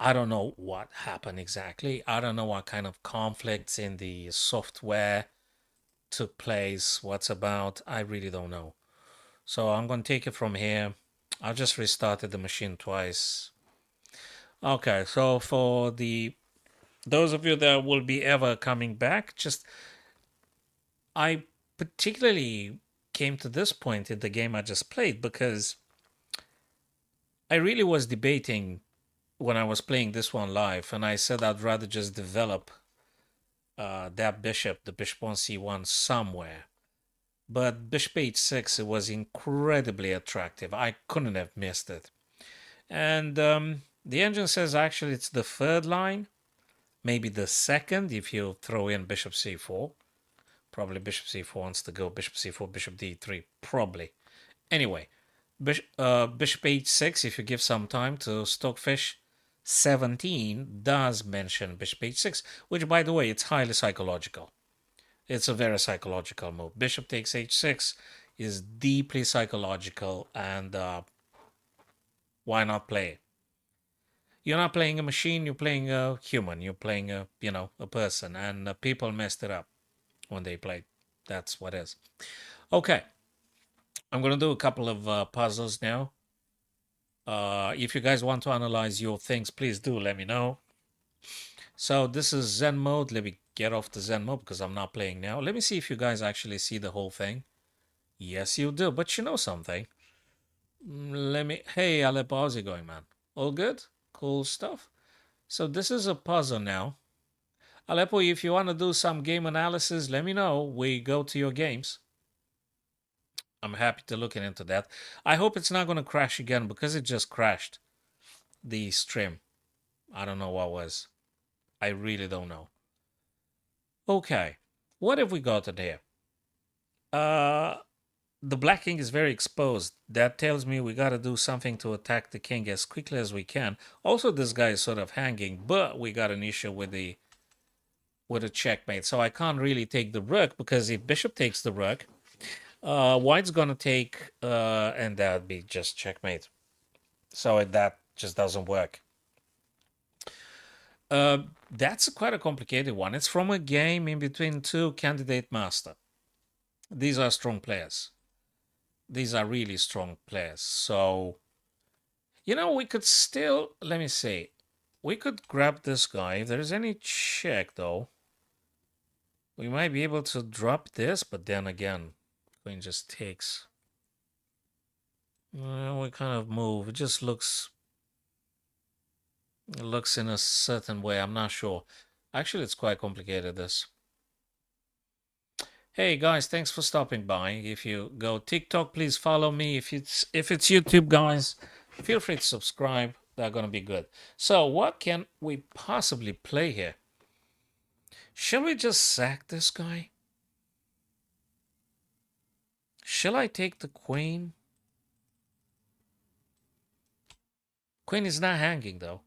I don't know what happened exactly. I don't know what kind of conflicts in the software took place, what's about. I really don't know. So I'm going to take it from here. I've just restarted the machine twice. Okay, so for the those of you that will be ever coming back, just I particularly came to this point in the game I just played because I really was debating when I was playing this one live, and I said I'd rather just develop that bishop, the bishop on c1 somewhere. But bishop h6, it was incredibly attractive. I couldn't have missed it. And the engine says actually it's the third line, maybe the second if you throw in bishop c4. Probably bishop c4 wants to go bishop c4, bishop d3, probably. Anyway, bishop h6, if you give some time to Stockfish 17, does mention bishop h6, which, by the way, it's highly psychological. It's a very psychological move. Bishop takes h6 is deeply psychological, and why not play it? You're not playing a machine, you're playing a human, you're playing a person, and people messed it up when they played. That's what it is. Okay, I'm going to do a couple of puzzles now. If you guys want to analyze your things, please do let me know. So this is Zen mode. Let me get off the Zen mode because I'm not playing now. Let me see if you guys actually see the whole thing. Yes, you do. But you know something. Let me. Hey, Aleppo, how's it going, man? All good? Cool stuff. So this is a puzzle now. Aleppo, if you want to do some game analysis, let me know. We go to your games. I'm happy to look into that. I hope it's not going to crash again because it just crashed the stream. I don't know what was. I really don't know. Okay, what have we got in here? Uh, the black king is very exposed. That tells me we got to do something to attack the king as quickly as we can. Also, this guy is sort of hanging, but we got an issue with the checkmate. So I can't really take the rook because if bishop takes the rook, white's gonna take, and that'd be just checkmate. So that just doesn't work. That's quite a complicated one. It's from a game in between two candidate master. These are strong players. These are really strong players. So, we could still, let me see, we could grab this guy. If there's any check, though, we might be able to drop this, but then again, queen just takes. We kind of move. It just looks in a certain way. I'm not sure. Actually, it's quite complicated, this. Hey guys, thanks for stopping by. If you go TikTok, please follow me. If it's YouTube, guys, feel free to subscribe. They're gonna be good. So what can we possibly play here? Shall we just sack this guy? Shall I take the queen? Queen is not hanging though.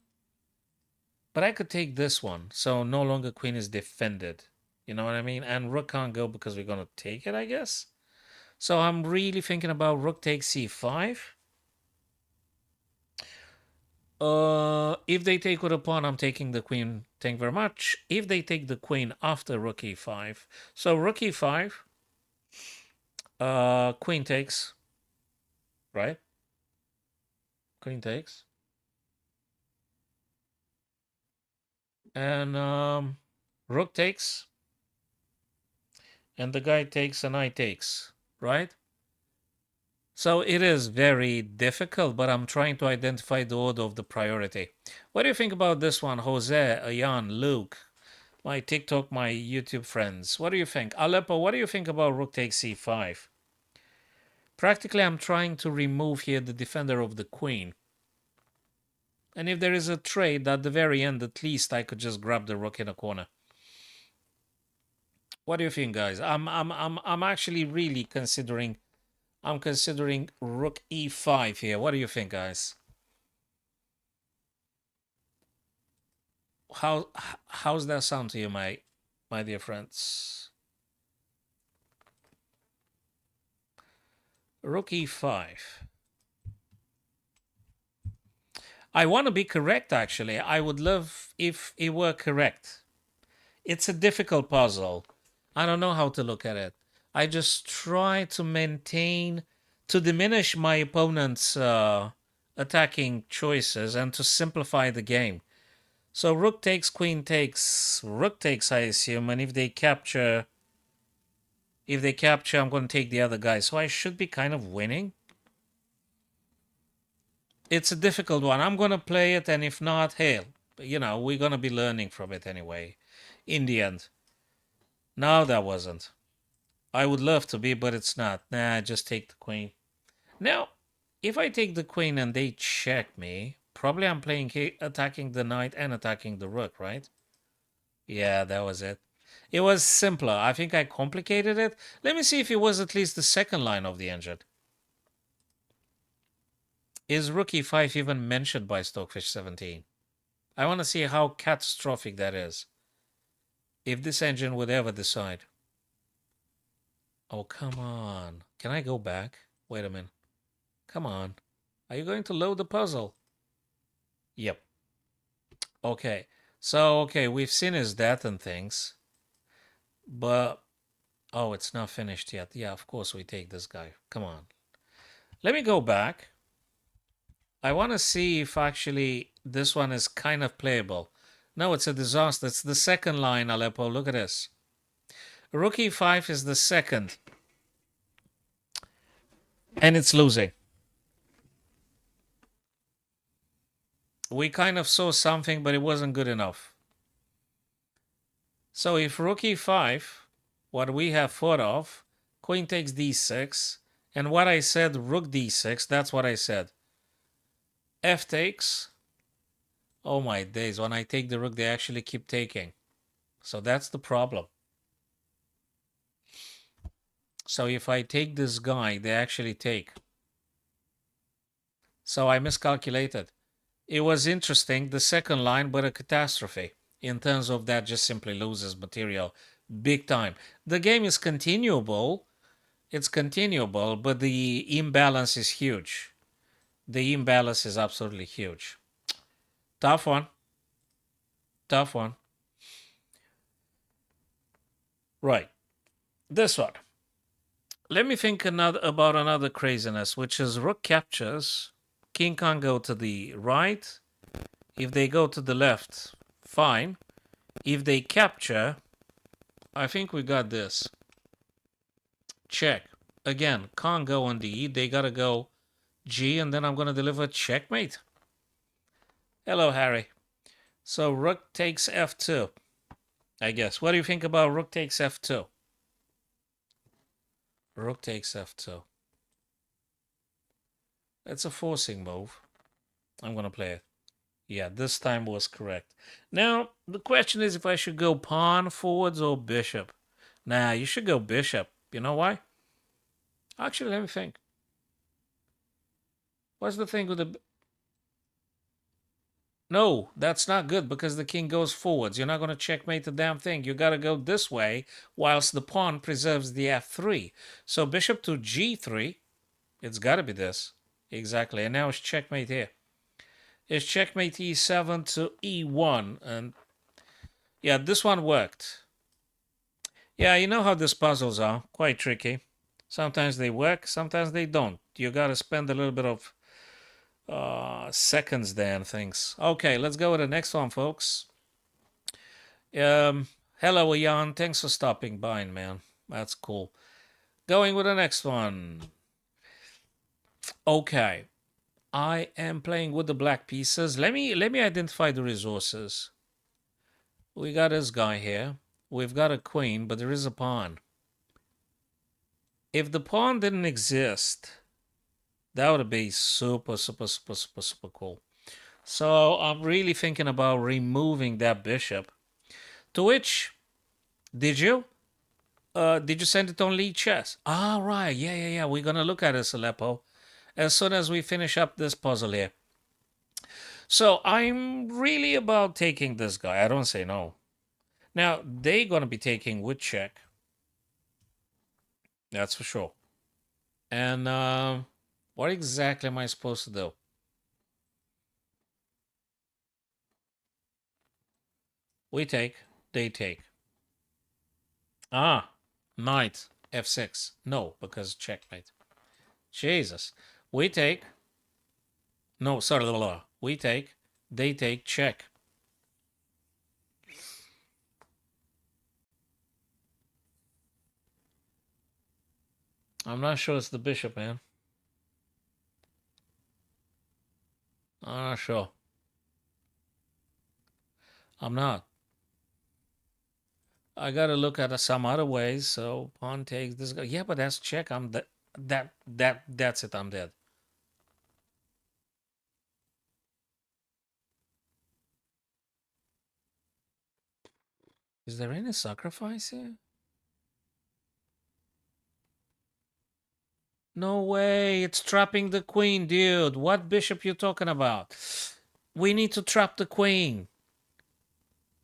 But I could take this one, so no longer queen is defended. You know what I mean? And rook can't go because we're gonna take it, I guess. So I'm really thinking about rook takes c5. If they take with a pawn, I'm taking the queen. Thank you very much. If they take the queen after rook e5, so rook e5, queen takes, right? Queen takes, and rook takes, and the guy takes, and I takes, right? So it is very difficult, but I'm trying to identify the order of the priority. What do you think about this one, Jose, Ayan, Luke, my TikTok, my YouTube friends? What do you think? Aleppo, what do you think about rook takes c5? Practically, I'm trying to remove here the defender of the queen. And if there is a trade, at the very end, at least I could just grab the rook in a corner. What do you think, guys? I'm actually really considering. I'm considering rook e5 here. What do you think, guys? How's that sound to you, my dear friends? Rook e5. I want to be correct, actually. I would love if it were correct. It's a difficult puzzle. I don't know how to look at it. I just try to to diminish my opponent's attacking choices and to simplify the game. So rook takes, queen takes, rook takes, I assume, and if they capture, I'm going to take the other guy. So I should be kind of winning. It's a difficult one. I'm going to play it, and if not, hell, we're going to be learning from it anyway. In the end. No, that wasn't. I would love to be, but it's not. Nah, just take the queen. Now, if I take the queen and they check me, probably I'm playing attacking the knight and attacking the rook, right? Yeah, that was it. It was simpler. I think I complicated it. Let me see if it was at least the second line of the engine. Is rook e5 even mentioned by Stokefish 17? I want to see how catastrophic that is. If this engine would ever decide. Oh, come on. Can I go back? Wait a minute. Come on. Are you going to load the puzzle? Yep. Okay. So, okay, we've seen his death and things. But, oh, it's not finished yet. Yeah, of course we take this guy. Come on. Let me go back. I want to see if actually this one is kind of playable. No, it's a disaster. It's the second line, Aleppo. Look at this. Rook e5 is the second. And it's losing. We kind of saw something, but it wasn't good enough. So if rook e5, what we have thought of, queen takes d6, and what I said, rook d6, that's what I said. F takes. Oh my days, when I take the rook, they actually keep taking. So that's the problem. So if I take this guy, they actually take. So I miscalculated. It was interesting, the second line, but a catastrophe. In terms of that, just simply loses material big time. The game is continuable. It's continuable, but the imbalance is huge. The imbalance is absolutely huge. Tough one. Tough one. Right. This one. Let me think about another craziness, which is rook captures. King can't go to the right. If they go to the left, fine. If they capture, I think we got this. Check. Again, can't go on D. They gotta go G, and then I'm gonna deliver checkmate. Hello, Harry. So rook takes F2, I guess. What do you think about rook takes F2? Rook takes F2. It's a forcing move. I'm gonna play it. Yeah, this time was correct. Now, the question is if I should go pawn forwards or bishop. Nah, you should go bishop. You know why? Actually, let me think. What's the thing with the... No, that's not good because the king goes forwards. You're not going to checkmate the damn thing. You got to go this way whilst the pawn preserves the f3. So bishop to g3. It's got to be this. Exactly. And now it's checkmate here. It's checkmate e7 to e1. And yeah, this one worked. Yeah, you know how these puzzles are. Quite tricky. Sometimes they work, sometimes they don't. You got to spend a little bit of seconds there and things. Okay, let's go with the next one, folks. Hello, Jan. Thanks for stopping by, man. That's cool. Going with the next one. Okay. I am playing with the black pieces. Let me identify the resources. We got this guy here. We've got a queen, but there is a pawn. If the pawn didn't exist, that would be super, super, super, super, super cool. So I'm really thinking about removing that bishop. To which, did you send it on lead chess? Ah, right. Yeah. We're going to look at it, Aleppo, as soon as we finish up this puzzle here. So I'm really about taking this guy. I don't say no. Now, they're going to be taking with check. That's for sure. And what exactly am I supposed to do? We take. They take. Ah, knight f6. No, because checkmate. Jesus. We take. No, sorry, we take. They take. Check. I'm not sure it's the bishop, man. I'm not sure. I'm not. I gotta look at some other ways. So pawn takes this guy. Yeah, but that's check. I'm that's it. I'm dead. Is there any sacrifice here? No way. It's trapping the queen, dude. What bishop you talking about? We need to trap the queen.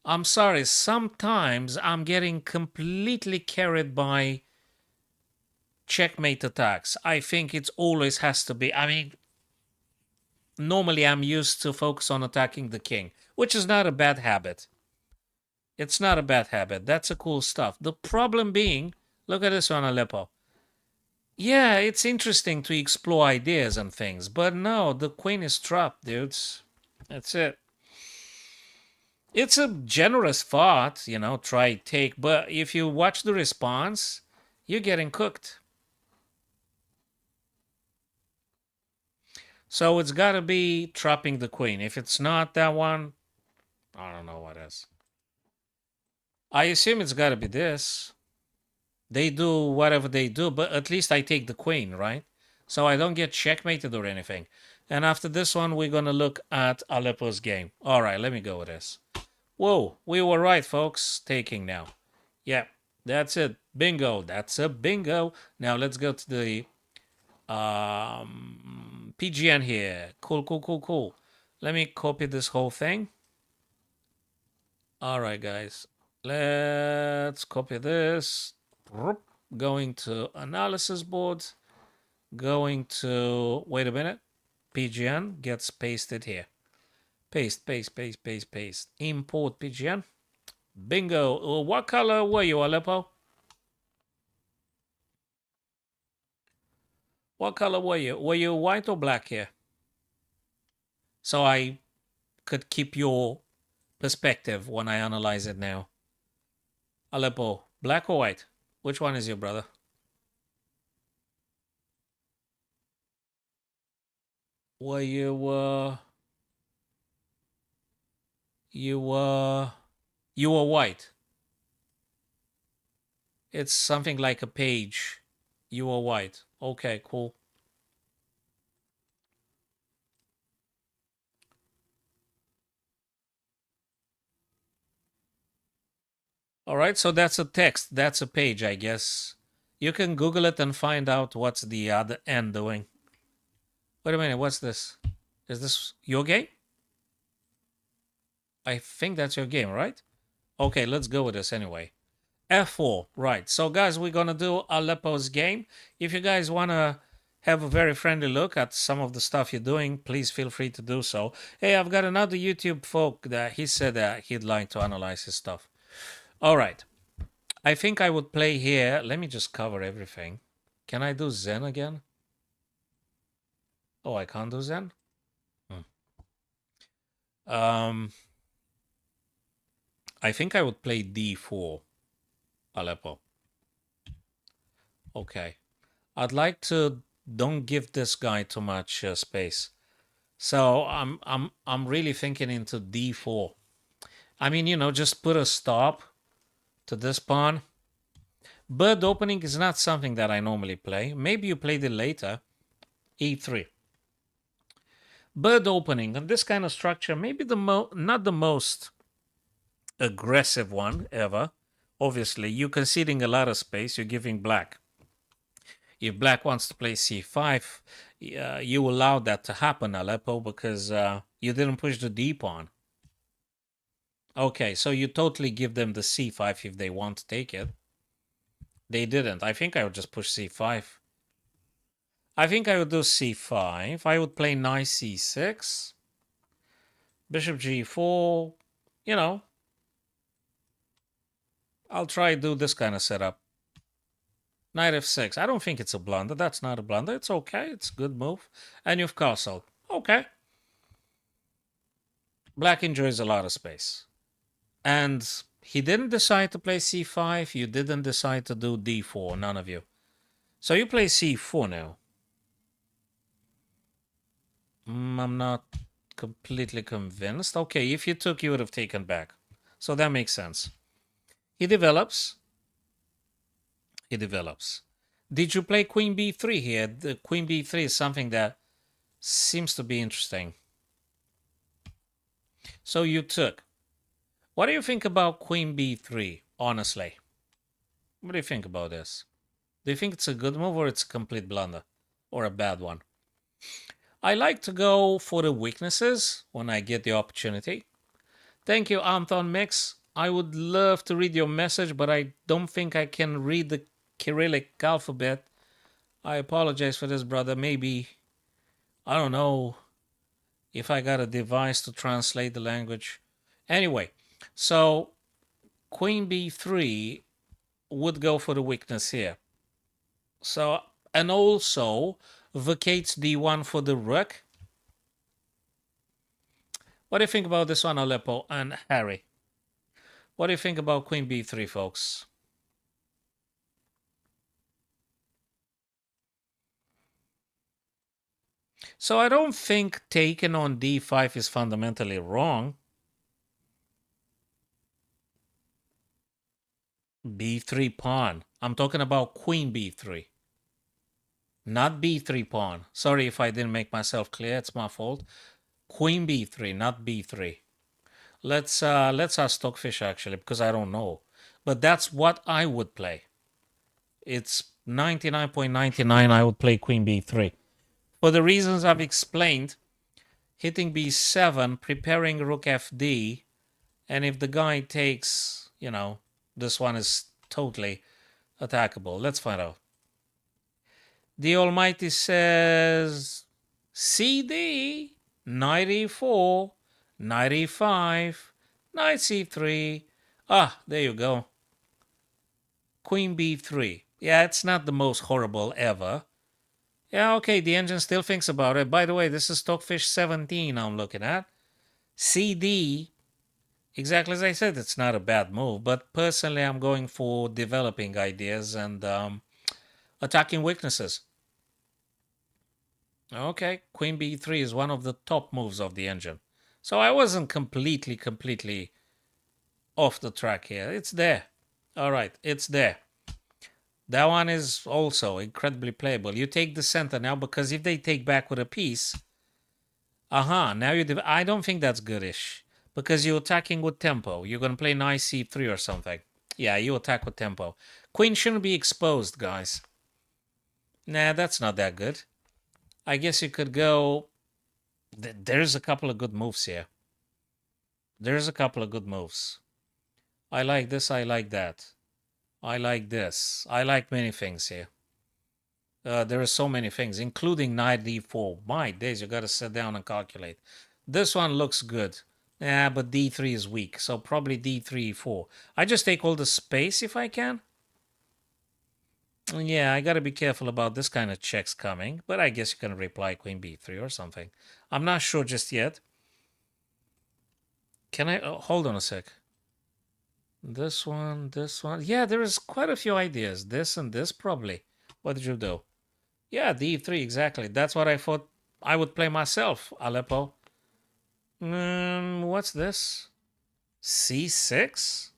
I'm sorry. Sometimes I'm getting completely carried by checkmate attacks. I think it always has to be. I mean, normally I'm used to focus on attacking the king, which is not a bad habit. It's not a bad habit. That's a cool stuff. The problem being, look at this one, Aleppo. Yeah, it's interesting to explore ideas and things, but no, the queen is trapped, dudes. That's it. It's a generous thought, try take, but if you watch the response, you're getting cooked. So it's got to be trapping the queen. If it's not that one, I don't know what is. I assume it's got to be this. They do whatever they do, but at least I take the queen, right? So I don't get checkmated or anything. And after this one, we're going to look at Aleppo's game. All right, let me go with this. Whoa, we were right, folks. Taking now. Yeah, that's it. Bingo. That's a bingo. Now let's go to the PGN here. Cool, cool, cool, cool. Let me copy this whole thing. All right, guys. Let's copy this. Going to analysis board. Going to, wait a minute. PGN gets pasted here. Paste, paste, paste, paste, paste. Import PGN. Bingo. What color were you, Aleppo? What color were you? Were you white or black here? So I could keep your perspective when I analyze it now. Aleppo, black or white? Which one is your brother? Were you were white. It's something like a page. You were white. Okay, cool. All right, so that's a text. That's a page, I guess. You can Google it and find out what's the other end doing. Wait a minute, what's this? Is this your game? I think that's your game, right? Okay, let's go with this anyway. F4, right. So, guys, we're going to do Aleppo's game. If you guys want to have a very friendly look at some of the stuff you're doing, please feel free to do so. Hey, I've got another YouTube folk that he said that he'd like to analyze his stuff. All right. I think I would play here. Let me just cover everything. Can I do Zen again? Oh, I can't do Zen? I think I would play D4, Aleppo. Okay. I'd like to don't give this guy too much space. So I'm really thinking into D4. I mean, just put a stop to this pawn. Bird opening is not something that I normally play. Maybe you played it later. E3. Bird opening and this kind of structure, maybe not the most aggressive one ever. Obviously, you're conceding a lot of space. You're giving black. If black wants to play c5, you allow that to happen, Aleppo, because you didn't push the d pawn. Okay, so you totally give them the c5 if they want to take it. They didn't. I think I would just push c5. I think I would do c5. I would play knight c6. Bishop g4. I'll try do this kind of setup. Knight f6. I don't think it's a blunder. That's not a blunder. It's okay. It's a good move. And you've castled. Okay. Black enjoys a lot of space. And he didn't decide to play c5. You didn't decide to do d4. None of you. So you play c4 now. I'm not completely convinced. Okay, if you took, you would have taken back. So that makes sense. He develops. He develops. Did you play queen b3 here? The queen b3 is something that seems to be interesting. So you took. What do you think about queen b3, honestly? What do you think about this? Do you think it's a good move or it's a complete blunder? Or a bad one? I like to go for the weaknesses when I get the opportunity. Thank you, Anton Mix. I would love to read your message, but I don't think I can read the Cyrillic alphabet. I apologize for this, brother. Maybe, I don't know if I got a device to translate the language. Anyway, so queen b3 would go for the weakness here. So, and also vacates d1 for the rook. What do you think about this one, Aleppo and Harry? What do you think about queen b3, folks? So I don't think taking on d5 is fundamentally wrong. b3 pawn. I'm talking about queen b3. Not b3 pawn. Sorry if I didn't make myself clear. It's my fault. Queen b3, not b3. Let's ask Stockfish actually, because I don't know. But that's what I would play. It's 99.99 I would play queen b3. For the reasons I've explained, hitting b7, preparing rook fd, and if the guy takes, you know, this one is totally attackable. Let's find out. The Almighty says CD, knight e4, knight e5, knight c3. Ah, there you go. Queen b3. Yeah, it's not the most horrible ever. Yeah, okay, the engine still thinks about it. By the way, this is Stockfish 17 I'm looking at. CD, exactly as I said, it's not a bad move, but personally I'm going for developing ideas and attacking weaknesses. Okay, queen b3 is one of the top moves of the engine. So I wasn't completely off the track here. It's there. All right, it's there. That one is also incredibly playable. You take the center now because if they take back with a piece, now you. I don't think that's goodish because you're attacking with tempo. You're gonna play knight c3 or something. Yeah, you attack with tempo. Queen shouldn't be exposed, guys. Nah, that's not that good. I guess you could go. There's a couple of good moves here. There's a couple of good moves. I like this. I like that. I like this. I like many things here. There are so many things, including knight d4. My days, you got to sit down and calculate. This one looks good. Yeah, but d3 is weak, so probably d3, e4. I just take all the space if I can. Yeah, I got to be careful about this kind of checks coming, but I guess you can reply queen b3 or something. I'm not sure just yet. Can I... hold on a sec. This one, this one. Yeah, there is quite a few ideas. This and this, probably. What did you do? Yeah, d3, exactly. That's what I thought I would play myself, Aleppo. What's this? c6?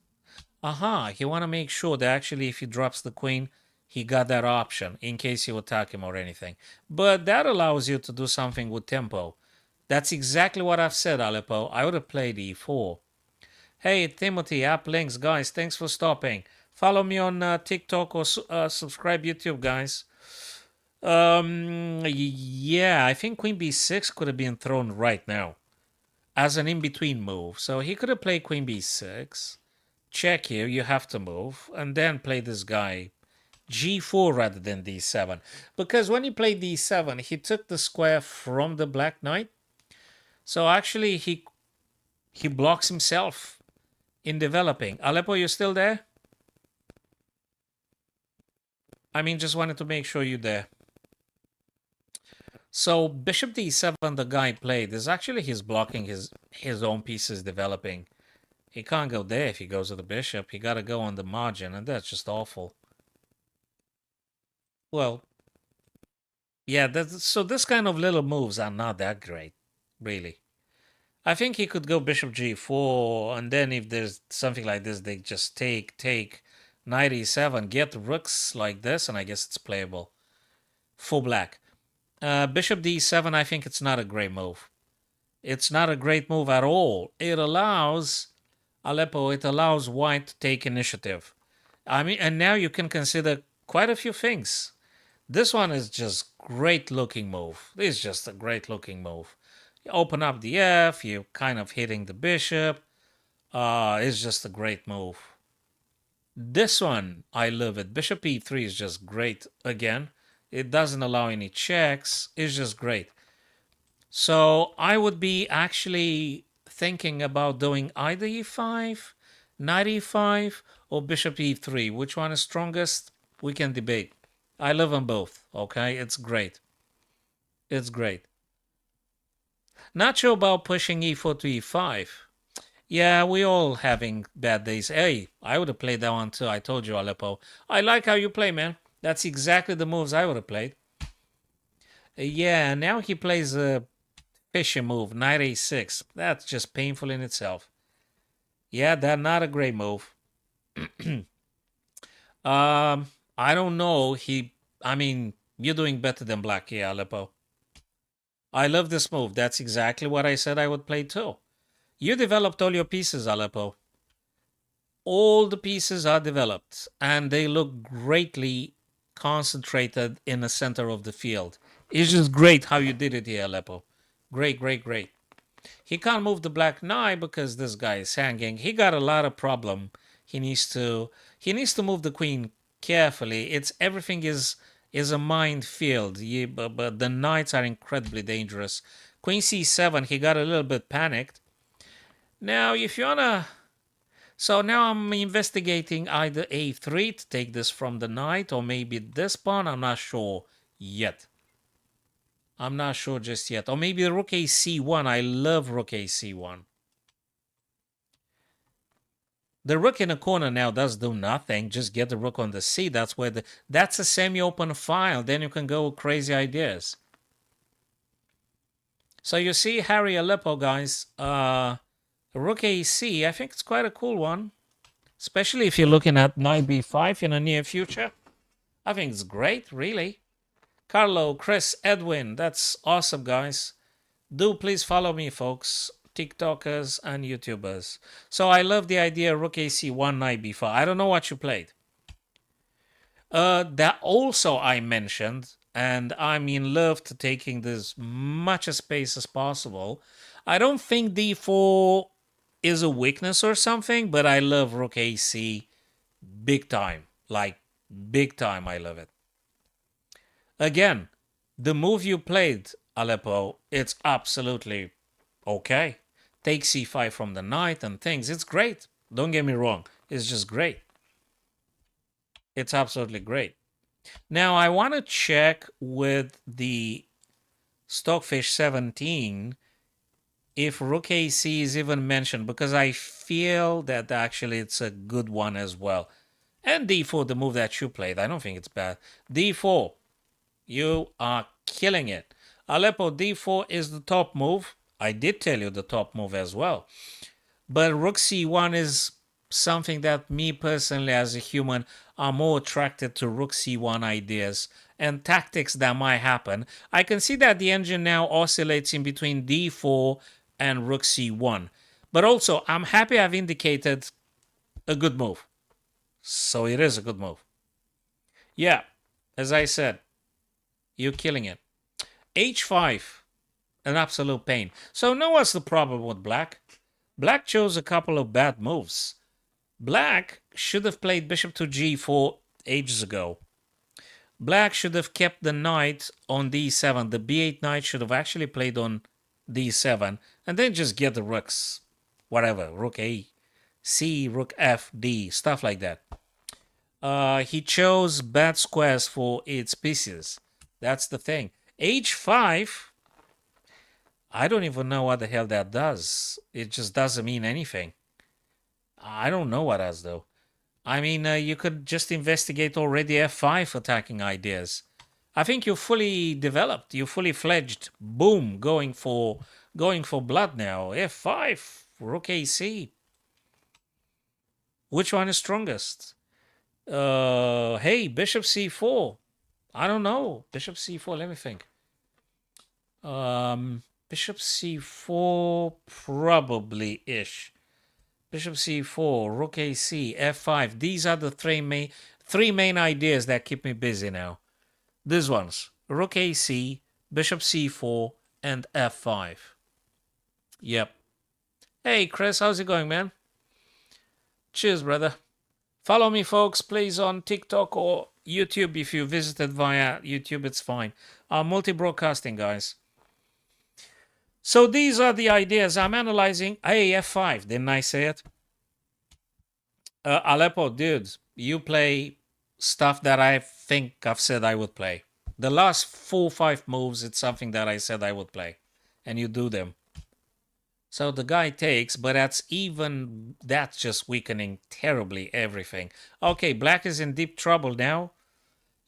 You want to make sure that actually if he drops the queen, he got that option in case you attack him or anything. But that allows you to do something with tempo. That's exactly what I've said, Aleppo. I would have played e4. Hey, Timothy, App Links, guys, thanks for stopping. Follow me on TikTok or subscribe YouTube, guys. Yeah, I think queen b6 could have been thrown right now as an in-between move. So he could have played queen b6. Check here, you have to move, and then play this guy g4 rather than d7. Because when he played d7, he took the square from the black knight. So actually, he blocks himself in developing. Aleppo, you still there? I mean, just wanted to make sure you're there. So bishop d7, the guy played, is actually he's blocking his own pieces developing. He can't go there if he goes to the bishop. He got to go on the margin, and that's just awful. Well, yeah, so this kind of little moves are not that great, really. I think he could go bishop g4, and then if there's something like this, they just take, knight e7, get rooks like this, and I guess it's playable. For black. Bishop d7, I think it's not a great move. It's not a great move at all. It allows Aleppo, it allows white to take initiative. I mean, and now you can consider quite a few things. This one is just great looking move. This is just a great looking move. You open up the F, you're kind of hitting the bishop. It's just a great move. This one, I love it. Bishop e3 is just great again. It doesn't allow any checks. It's just great. So I would be actually thinking about doing either e5, knight e5, or bishop e3. Which one is strongest? We can debate. I love them both, okay? It's great. It's great. Not sure about pushing e4 to e5. Yeah, we all having bad days. Hey, I would have played that one too. I told you, Aleppo. I like how you play, man. That's exactly the moves I would have played. Yeah, now he plays a fishy move, knight a6. That's just painful in itself. Yeah, that's not a great move. I don't know. I mean, you're doing better than black here, Aleppo. I love this move. That's exactly what I said I would play too. You developed all your pieces, Aleppo. All the pieces are developed, and they look greatly concentrated in the center of the field. It's just great how you did it here, Aleppo. Great, great, great. He can't move the black knight because this guy is hanging. He got a lot of problem. He needs to move the queen carefully. It's everything is a minefield. But the knights are incredibly dangerous. Queen c7. He got a little bit panicked. Now, if you wanna, so now I'm investigating either a3 to take this from the knight, or maybe this pawn. I'm not sure yet. I'm not sure just yet. Or maybe rook ac1. I love rook ac1. The rook in the corner now does do nothing. Just get the rook on the c. That's where that's a semi-open file. Then you can go with crazy ideas. So you see Harry Aleppo, guys. Rook ac. I think it's quite a cool one. Especially if you're looking at knight b5 in the near future. I think it's great, really. Carlo, Chris, Edwin, that's awesome, guys. Do please follow me, folks. TikTokers and YouTubers. So I love the idea rook ac1, knight b5. I don't know what you played. That also I mentioned, and I'm in love to taking this much space as possible. I don't think d4 is a weakness or something, but I love rook ac big time. Like, big time, I love it. Again, the move you played, Aleppo, it's absolutely okay. Take c5 from the knight and things. It's great. Don't get me wrong. It's just great. It's absolutely great. Now, I want to check with the Stockfish 17 if rook ac is even mentioned, because I feel that actually it's a good one as well. And d4, the move that you played, I don't think it's bad. d4, you are killing it. Aleppo, d4 is the top move. I did tell you the top move as well. But rook c1 is something that me personally as a human are more attracted to rook c1 ideas and tactics that might happen. I can see that the engine now oscillates in between d4 and rook c1. But also, I'm happy I've indicated a good move. So it is a good move. Yeah, as I said, you're killing it. h5, an absolute pain. So now what's the problem with black? Black chose a couple of bad moves. Black should have played bishop to g4 ages ago. Black should have kept the knight on d7. The b8 knight should have actually played on d7. And then just get the rooks. Whatever. Rook a, c, rook f, d. Stuff like that. He chose bad squares for its pieces. That's the thing. H5, I don't even know what the hell that does. It just doesn't mean anything. I don't know what does though. I mean, you could just investigate already F5 attacking ideas. I think you're fully developed. You're fully fledged. Boom, going for blood now. F5, Rook AC. Which one is strongest? Hey, Bishop C4. I don't know. Bishop C4. Let me think. Bishop C4 probably ish. Bishop C4, Rook AC, F5. These are the three main ideas that keep me busy now. These ones: Rook AC, Bishop C4, and F5. Yep. Hey, Chris, how's it going, man? Cheers, brother. Follow me, folks, please, on TikTok or YouTube. If you visited via YouTube, it's fine. Multi-broadcasting, guys. So these are the ideas I'm analyzing. Hey, F5, didn't I say it? Aleppo, dude, you play stuff that I think I've said I would play. The last 4-5 moves, it's something that I said I would play. And you do them. So the guy takes, but that's just weakening terribly everything. Okay, black is in deep trouble now.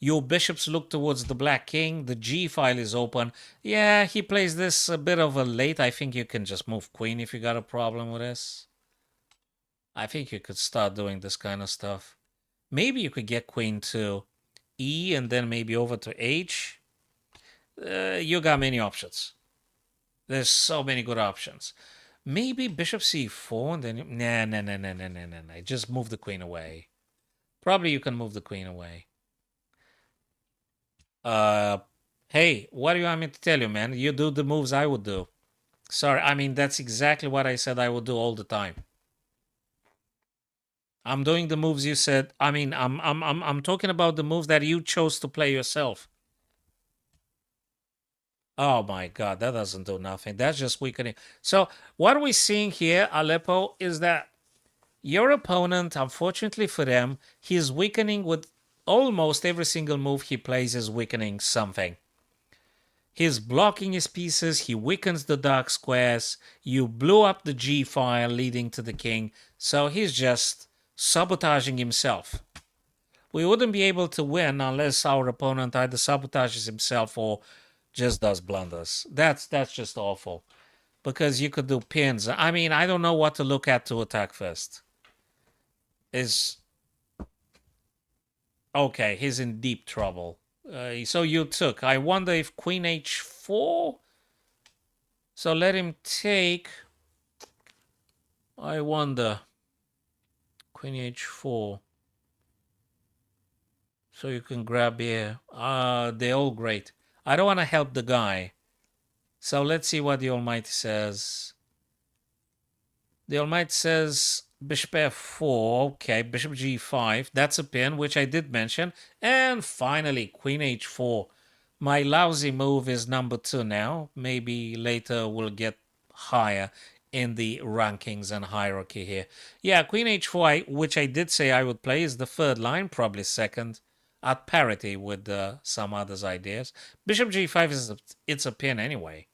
Your bishops look towards the black king. The G file is open. Yeah, he plays this a bit of a late. I think you can just move queen if you got a problem with this. I think you could start doing this kind of stuff. Maybe you could get queen to E and then maybe over to H. You got many options. There's so many good options. Maybe bishop c4 and then... Nah. Just move the queen away. Probably you can move the queen away. Hey, what do you want me to tell you, man? You do the moves I would do. Sorry, I mean, that's exactly what I said I would do all the time. I'm doing the moves you said. I mean, I'm talking about the moves that you chose to play yourself. Oh my God, that doesn't do nothing. That's just weakening. So what we're seeing here, Aleppo, is that your opponent, unfortunately for them, he's weakening with almost every single move he plays is weakening something. He's blocking his pieces. He weakens the dark squares. You blew up the G file leading to the king. So he's just sabotaging himself. We wouldn't be able to win unless our opponent either sabotages himself or just does blunders. That's just awful. Because you could do pins. I mean, I don't know what to look at to attack first. Okay, he's in deep trouble. So you took. I wonder if queen h4. So let him take. I wonder. Queen h4. So you can grab here. They're all great. I don't want to help the guy. So let's see what the Almighty says. The Almighty says bishop f4. Okay, bishop g5. That's a pin, which I did mention. And finally, queen h4. My lousy move is number 2 now. Maybe later we'll get higher in the rankings and hierarchy here. Yeah, queen h4, which I did say I would play, is the third line, probably second, at parity with some others' ideas. Bishop g5 it's a pin anyway.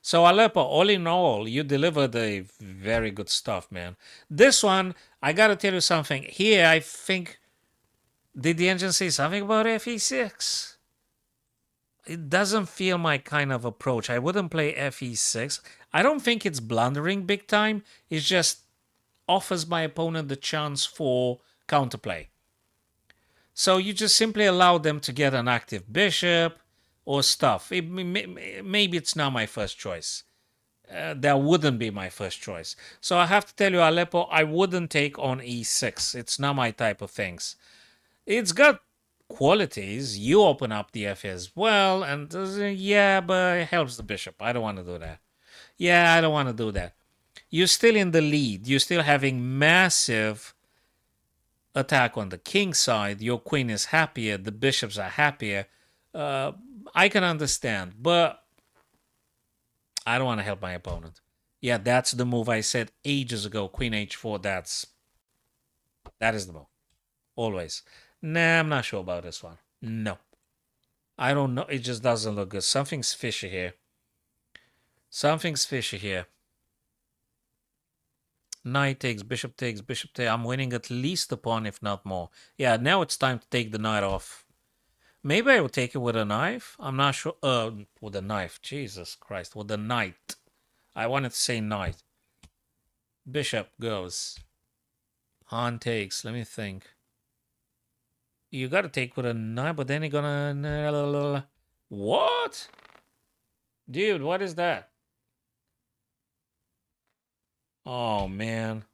So Aleppo, all in all, you delivered a very good stuff, man. This one, I gotta tell you something. Here, I think, did the engine say something about fe6? It doesn't feel my kind of approach. I wouldn't play fe6. I don't think it's blundering big time. It just offers my opponent the chance for counterplay. So you just simply allow them to get an active bishop or stuff. Maybe it's not my first choice. That wouldn't be my first choice. So I have to tell you, Aleppo, I wouldn't take on e6. It's not my type of things. It's got qualities. You open up the f as well, and yeah, but it helps the bishop. I don't want to do that. Yeah, I don't want to do that. You're still in the lead. You're still having massive attack on the king side. Your queen is happier. The bishops are happier. I can understand, but I don't want to help my opponent. Yeah, that's the move I said ages ago. Queen h4, that is the move. Always. Nah, I'm not sure about this one. No. I don't know. It just doesn't look good. Something's fishy here. Something's fishy here. Knight takes, bishop takes, bishop takes. I'm winning at least a pawn, if not more. Yeah, now it's time to take the knight off. Maybe I will take it with a knife. I'm not sure. With a knife. Jesus Christ. With a knight. I wanted to say knight. Bishop goes. Pawn takes. Let me think. You gotta take with a knife, but then you're gonna. What? Dude, what is that? Oh, man.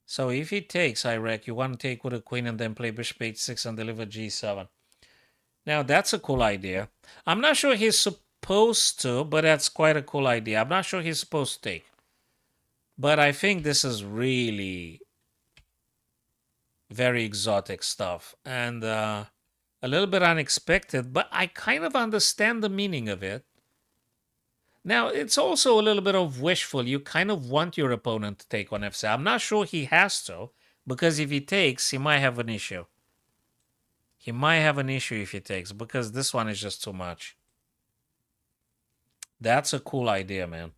So if he takes, I reckon, you want to take with a queen and then play bishop h6 and deliver g7. Now, that's a cool idea. I'm not sure he's supposed to, but that's quite a cool idea. I'm not sure he's supposed to take. But I think this is really very exotic stuff and a little bit unexpected, but I kind of understand the meaning of it. Now, it's also a little bit of wishful. You kind of want your opponent to take on f7. I'm not sure he has to, because if he takes, he might have an issue. He might have an issue if he takes, because this one is just too much. That's a cool idea, man.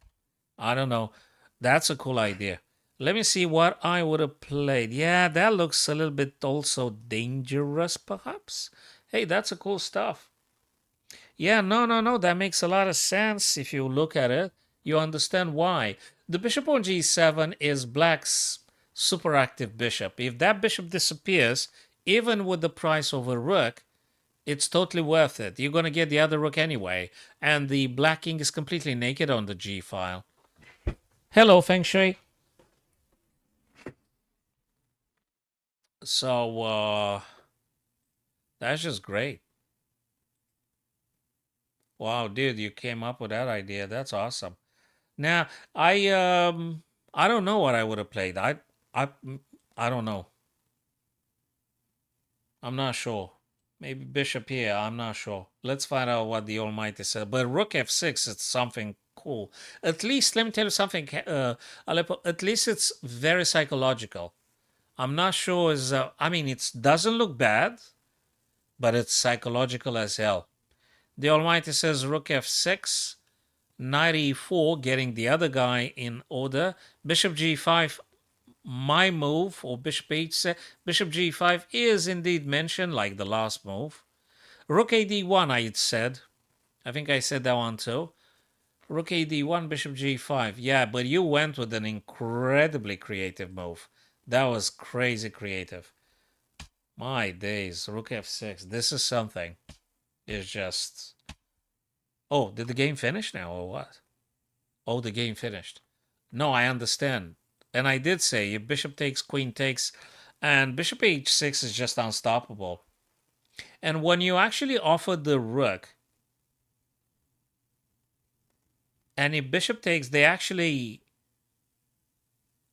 I don't know. That's a cool idea. Let me see what I would have played. Yeah, that looks a little bit also dangerous, perhaps. Hey, that's a cool stuff. Yeah, no. That makes a lot of sense if you look at it. You understand why. The bishop on g7 is black's super active bishop. If that bishop disappears, even with the price of a rook, it's totally worth it. You're going to get the other rook anyway. And the black king is completely naked on the g file. Hello, Feng Shui. So, that's just great. Wow, dude, you came up with that idea. That's awesome. Now, I don't know what I would have played. I I don't know. I'm not sure. Maybe bishop here. I'm not sure. Let's find out what the Almighty said. But rook f6, it's something cool. At least, let me tell you something, Aleppo. At least it's very psychological. I'm not sure. I mean, it doesn't look bad, but it's psychological as hell. The Almighty says rook f6, knight e4, getting the other guy in order. Bishop g5, my move, or bishop h6. Bishop g5 is indeed mentioned, like the last move. Rook a d1, I had said. I think I said that one too. Rook a d1, bishop g5. Yeah, but you went with an incredibly creative move. That was crazy creative. My days, rook f6. This is something. It's just... Oh, did the game finish now or what? Oh, the game finished. No, I understand. And I did say if bishop takes, queen takes, and bishop h6 is just unstoppable. And when you actually offer the rook, and if bishop takes, they actually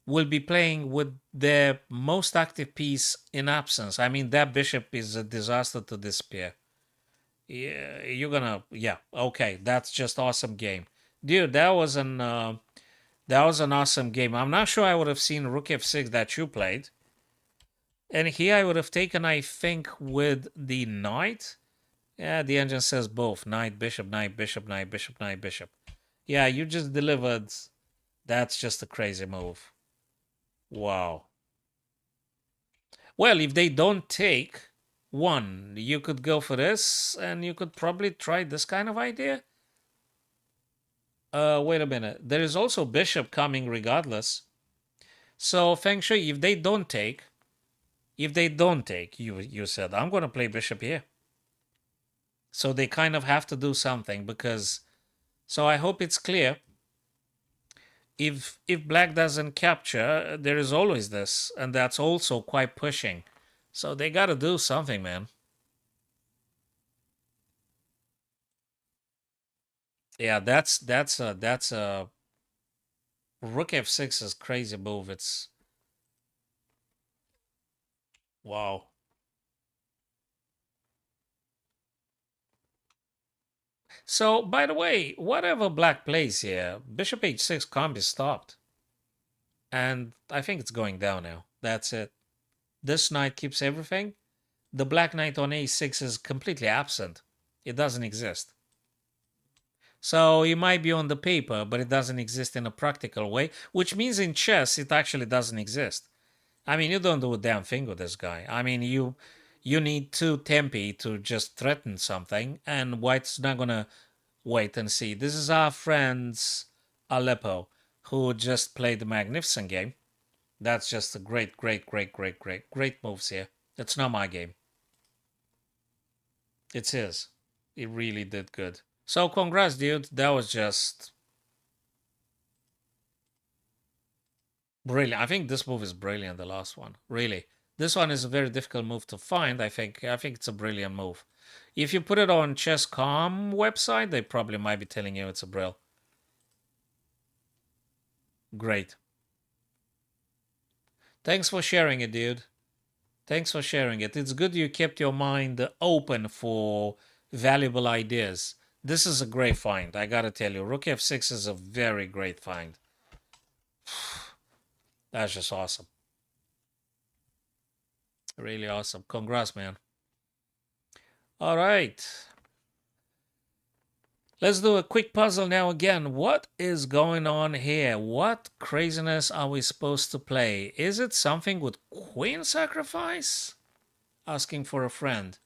will be playing with their most active piece in absence. I mean, that bishop is a disaster to disappear. Yeah, you're gonna, yeah, okay, that's just awesome game, dude. That was an awesome game. I'm not sure I would have seen rook f6 that you played, and here I would have taken, I think, with the knight. Yeah, the engine says both knight bishop, knight bishop, knight bishop, knight bishop. Yeah, you just delivered. That's just a crazy move. Wow. Well, if they don't take one, you could go for this, and you could probably try this kind of idea. Wait a minute. There is also bishop coming regardless. So Feng Shui, if they don't take, you said I'm gonna play bishop here. So they kind of have to do something because. So I hope it's clear. If black doesn't capture, there is always this, and that's also quite pushing. So they got to do something, man. Yeah, that's a rook f6 is crazy move. It's wow. So by the way, whatever black plays here, bishop h6 can't be stopped, and I think it's going down now. That's it. This knight keeps everything. The black knight on a6 is completely absent. It doesn't exist. So it might be on the paper, but it doesn't exist in a practical way, which means in chess it actually doesn't exist. I mean, you don't do a damn thing with this guy. I mean, you need two tempi to just threaten something, and white's not gonna wait and see. This is our friends Aleppo, who just played a magnificent game. That's just a great moves here. It's not my game. It's his. He really did good. So congrats, dude. That was just brilliant. I think this move is brilliant, the last one. Really. This one is a very difficult move to find. I think it's a brilliant move. If you put it on Chess.com website, they probably might be telling you it's a brill. Great. Thanks for sharing it, dude. Thanks for sharing it. It's good you kept your mind open for valuable ideas. This is a great find, I gotta tell you. Rook f6 is a very great find. That's just awesome. Really awesome. Congrats, man. All right. Let's do a quick puzzle now again. What is going on here? What craziness are we supposed to play? Is it something with queen sacrifice? Asking for a friend.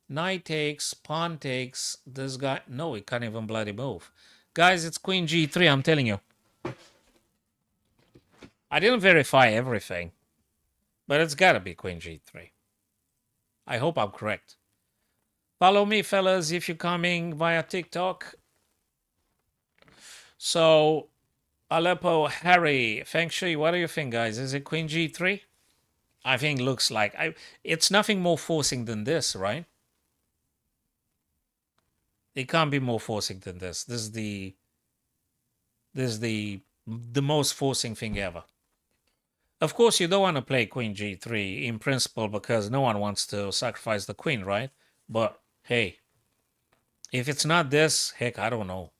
Knight takes, pawn takes. This guy... No, he can't even bloody move. Guys, it's queen g3, I'm telling you. I didn't verify everything, but it's gotta be queen g3. I hope I'm correct. Follow me, fellas, if you're coming via TikTok. So, Aleppo, Harry, Feng Shui, what do you think, guys? Is it queen g3? I think looks like... it's nothing more forcing than this, right? It can't be more forcing than this. This is the most forcing thing ever. Of course, you don't want to play queen g3 in principle because no one wants to sacrifice the queen, right? But, hey, if it's not this, heck, I don't know.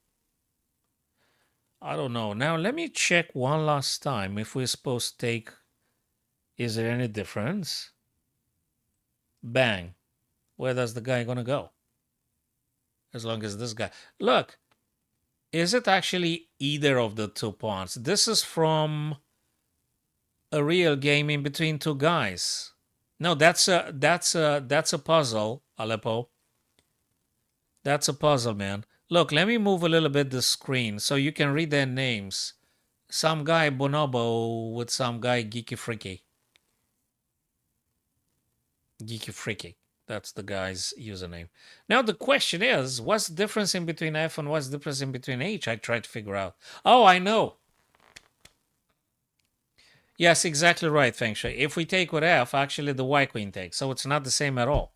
I don't know. Now, let me check one last time if we're supposed to take... Is there any difference? Bang. Where does the guy gonna go? As long as this guy... Look, is it actually either of the two pawns? This is from a real game in between two guys. No, that's a puzzle, Aleppo. That's a puzzle, man. Look, let me move a little bit the screen so you can read their names. Some guy Bonobo with some guy Geeky Freaky. Geeky Freaky. That's the guy's username. Now the question is, what's the difference in between F and what's the difference in between H? I tried to figure out. Oh, I know. Yes, exactly right, Feng Shui. If we take with F, actually the white queen takes. So it's not the same at all.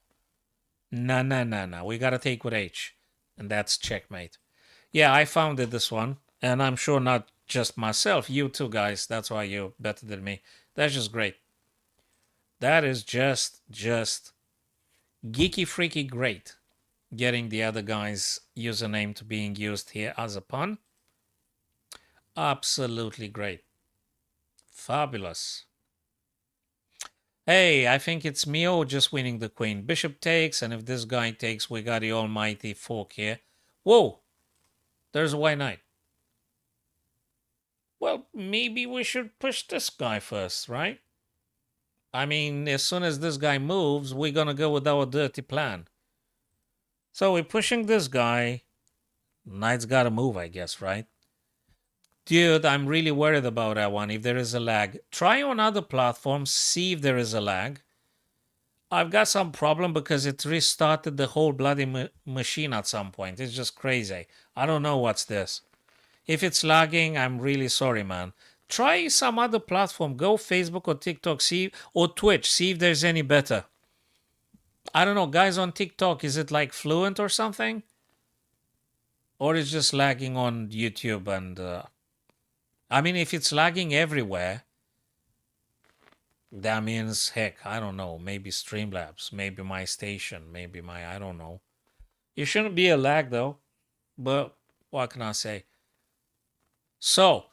No. We gotta take with H. And that's checkmate. Yeah, I found it, this one. And I'm sure not just myself. You too, guys. That's why you're better than me. That's just great. That is just geeky freaky great. Getting the other guy's username to being used here as a pun. Absolutely great. Fabulous. Hey, I think it's Mio just winning the queen. Bishop takes, and if this guy takes, we got the almighty fork here. Whoa! There's a white knight. Well, maybe we should push this guy first, right? I mean, as soon as this guy moves, we're gonna go with our dirty plan. So we're pushing this guy. Knight's gotta move, I guess, right? Dude, I'm really worried about that one, if there is a lag. Try on other platforms, see if there is a lag. I've got some problem because it restarted the whole bloody machine at some point. It's just crazy. I don't know what's this. If it's lagging, I'm really sorry, man. Try some other platform. Go Facebook or TikTok, see, or Twitch, see if there's any better. I don't know, guys on TikTok, is it like fluent or something? Or it's just lagging on YouTube and... I mean, if it's lagging everywhere, that means, heck, I don't know, maybe Streamlabs, maybe my station, maybe my, I don't know. It shouldn't be a lag, though. But what can I say? So,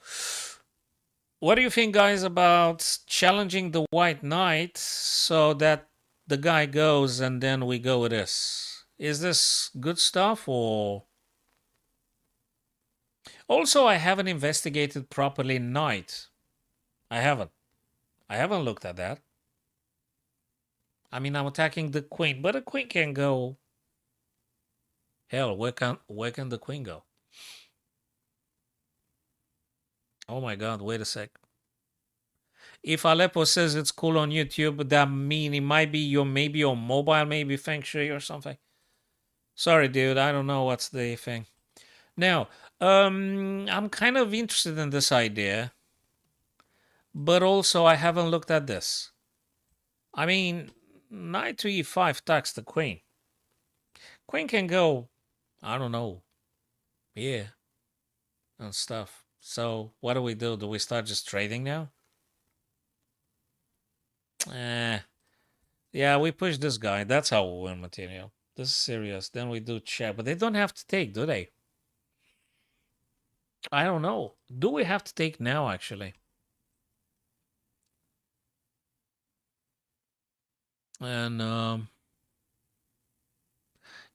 What do you think, guys, about challenging the white knight so that the guy goes and then we go with this? Is this good stuff or... Also, I haven't investigated properly knight. I haven't. I haven't looked at that. I mean, I'm attacking the queen, but the queen can go... Hell, where can the queen go? Oh my god, wait a sec. If Aleppo says it's cool on YouTube, that mean it might be your maybe your mobile, maybe Feng Shui or something. Sorry, dude, I don't know what's the thing. Now, I'm kind of interested in this idea, but also I haven't looked at this. I mean, knight to e5 attacks the queen. Queen can go, I don't know, here and stuff. So what do we do? Do we start just trading now? Yeah, we push this guy. That's how we win material. This is serious. Then we do check, but they don't have to take, do they? I don't know. Do we have to take now, actually? And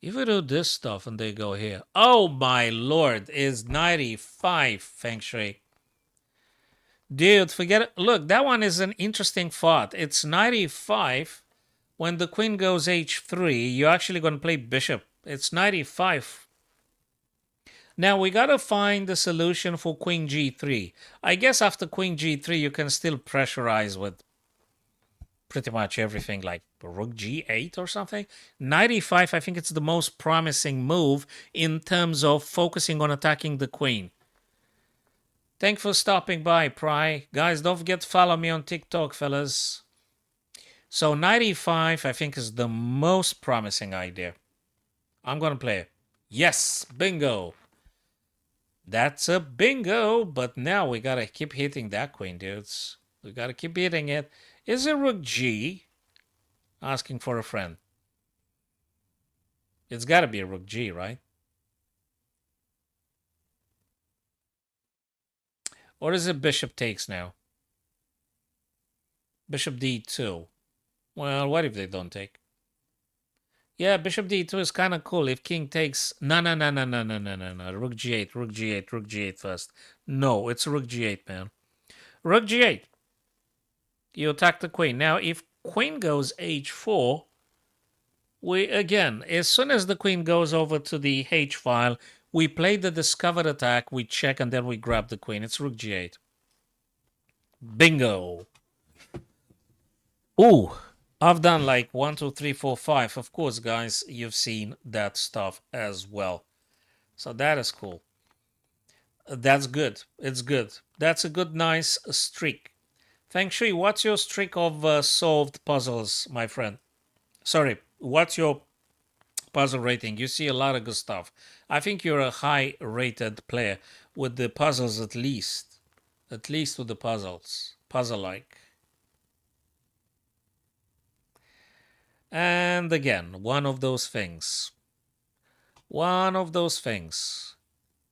if we do this stuff and they go here, oh my lord, is 95 Feng Shui. Dude, forget it. Look, that one is an interesting thought. It's 95. When the queen goes h3, you're actually going to play bishop. It's 95. Now we got to find the solution for queen g3. I guess after queen g3, you can still pressurize with pretty much everything, like rook g8 or something. 95, I think it's the most promising move in terms of focusing on attacking the queen. Thanks for stopping by, Pry. Guys, don't forget to follow me on TikTok, fellas. So 95, I think, is the most promising idea. I'm going to play it. Yes, bingo. That's a bingo, but now we got to keep hitting that queen, dudes. We got to keep hitting it. Is it rook G? Asking for a friend. It's got to be a rook G, right? Or is it bishop takes now? Bishop d2. Well, what if they don't take? Yeah, bishop d2 is kind of cool. If king takes... No. Rook g8, rook g8, rook g8 first. No, it's rook g8, man. Rook g8. You attack the queen. Now, if queen goes h4, we, again, as soon as the queen goes over to the h file, we play the discovered attack, we check, and then we grab the queen. It's rook g8. Bingo. Ooh, I've done like 1, 2, 3, 4, 5. Of course, guys, you've seen that stuff as well. So that is cool. That's good. It's good. That's a good, nice streak. Feng Shui, what's your streak of solved puzzles, my friend? Sorry, what's your puzzle rating? You see a lot of good stuff. I think you're a high-rated player with the puzzles at least. At least with the puzzles. Puzzle-like. And again, one of those things. One of those things.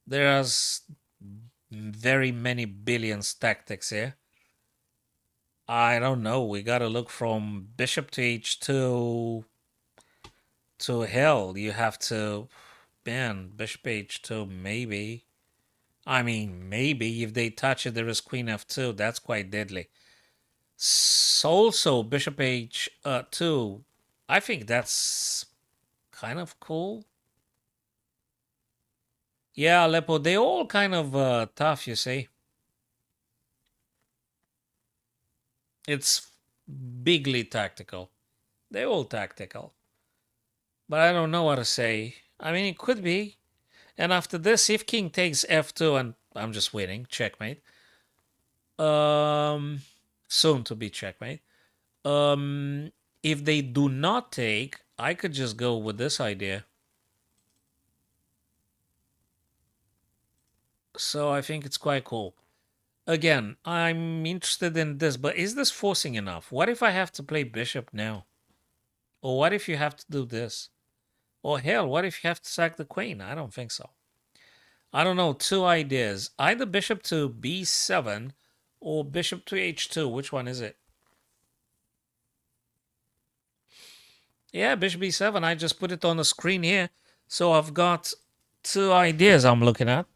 There's very many billions tactics here. I don't know. We gotta look from bishop to h2 to hell. You have to... Man, bishop h2, maybe. I mean, maybe. If they touch it, there is queen f2. That's quite deadly. Also, bishop h2. I think that's kind of cool. Yeah, Aleppo, they all kind of tough, you see. It's bigly tactical. They're all tactical. But I don't know what to say. I mean, it could be. And after this, if king takes f2, and I'm just waiting, checkmate. Soon to be checkmate. If they do not take, I could just go with this idea. So I think it's quite cool. Again, I'm interested in this, but is this forcing enough? What if I have to play bishop now? Or what if you have to do this? Or hell, what if you have to sack the queen? I don't think so. I don't know, two ideas. Either bishop to b7 or bishop to h2. Which one is it? Yeah, bishop b7. I just put it on the screen here. So I've got two ideas I'm looking at.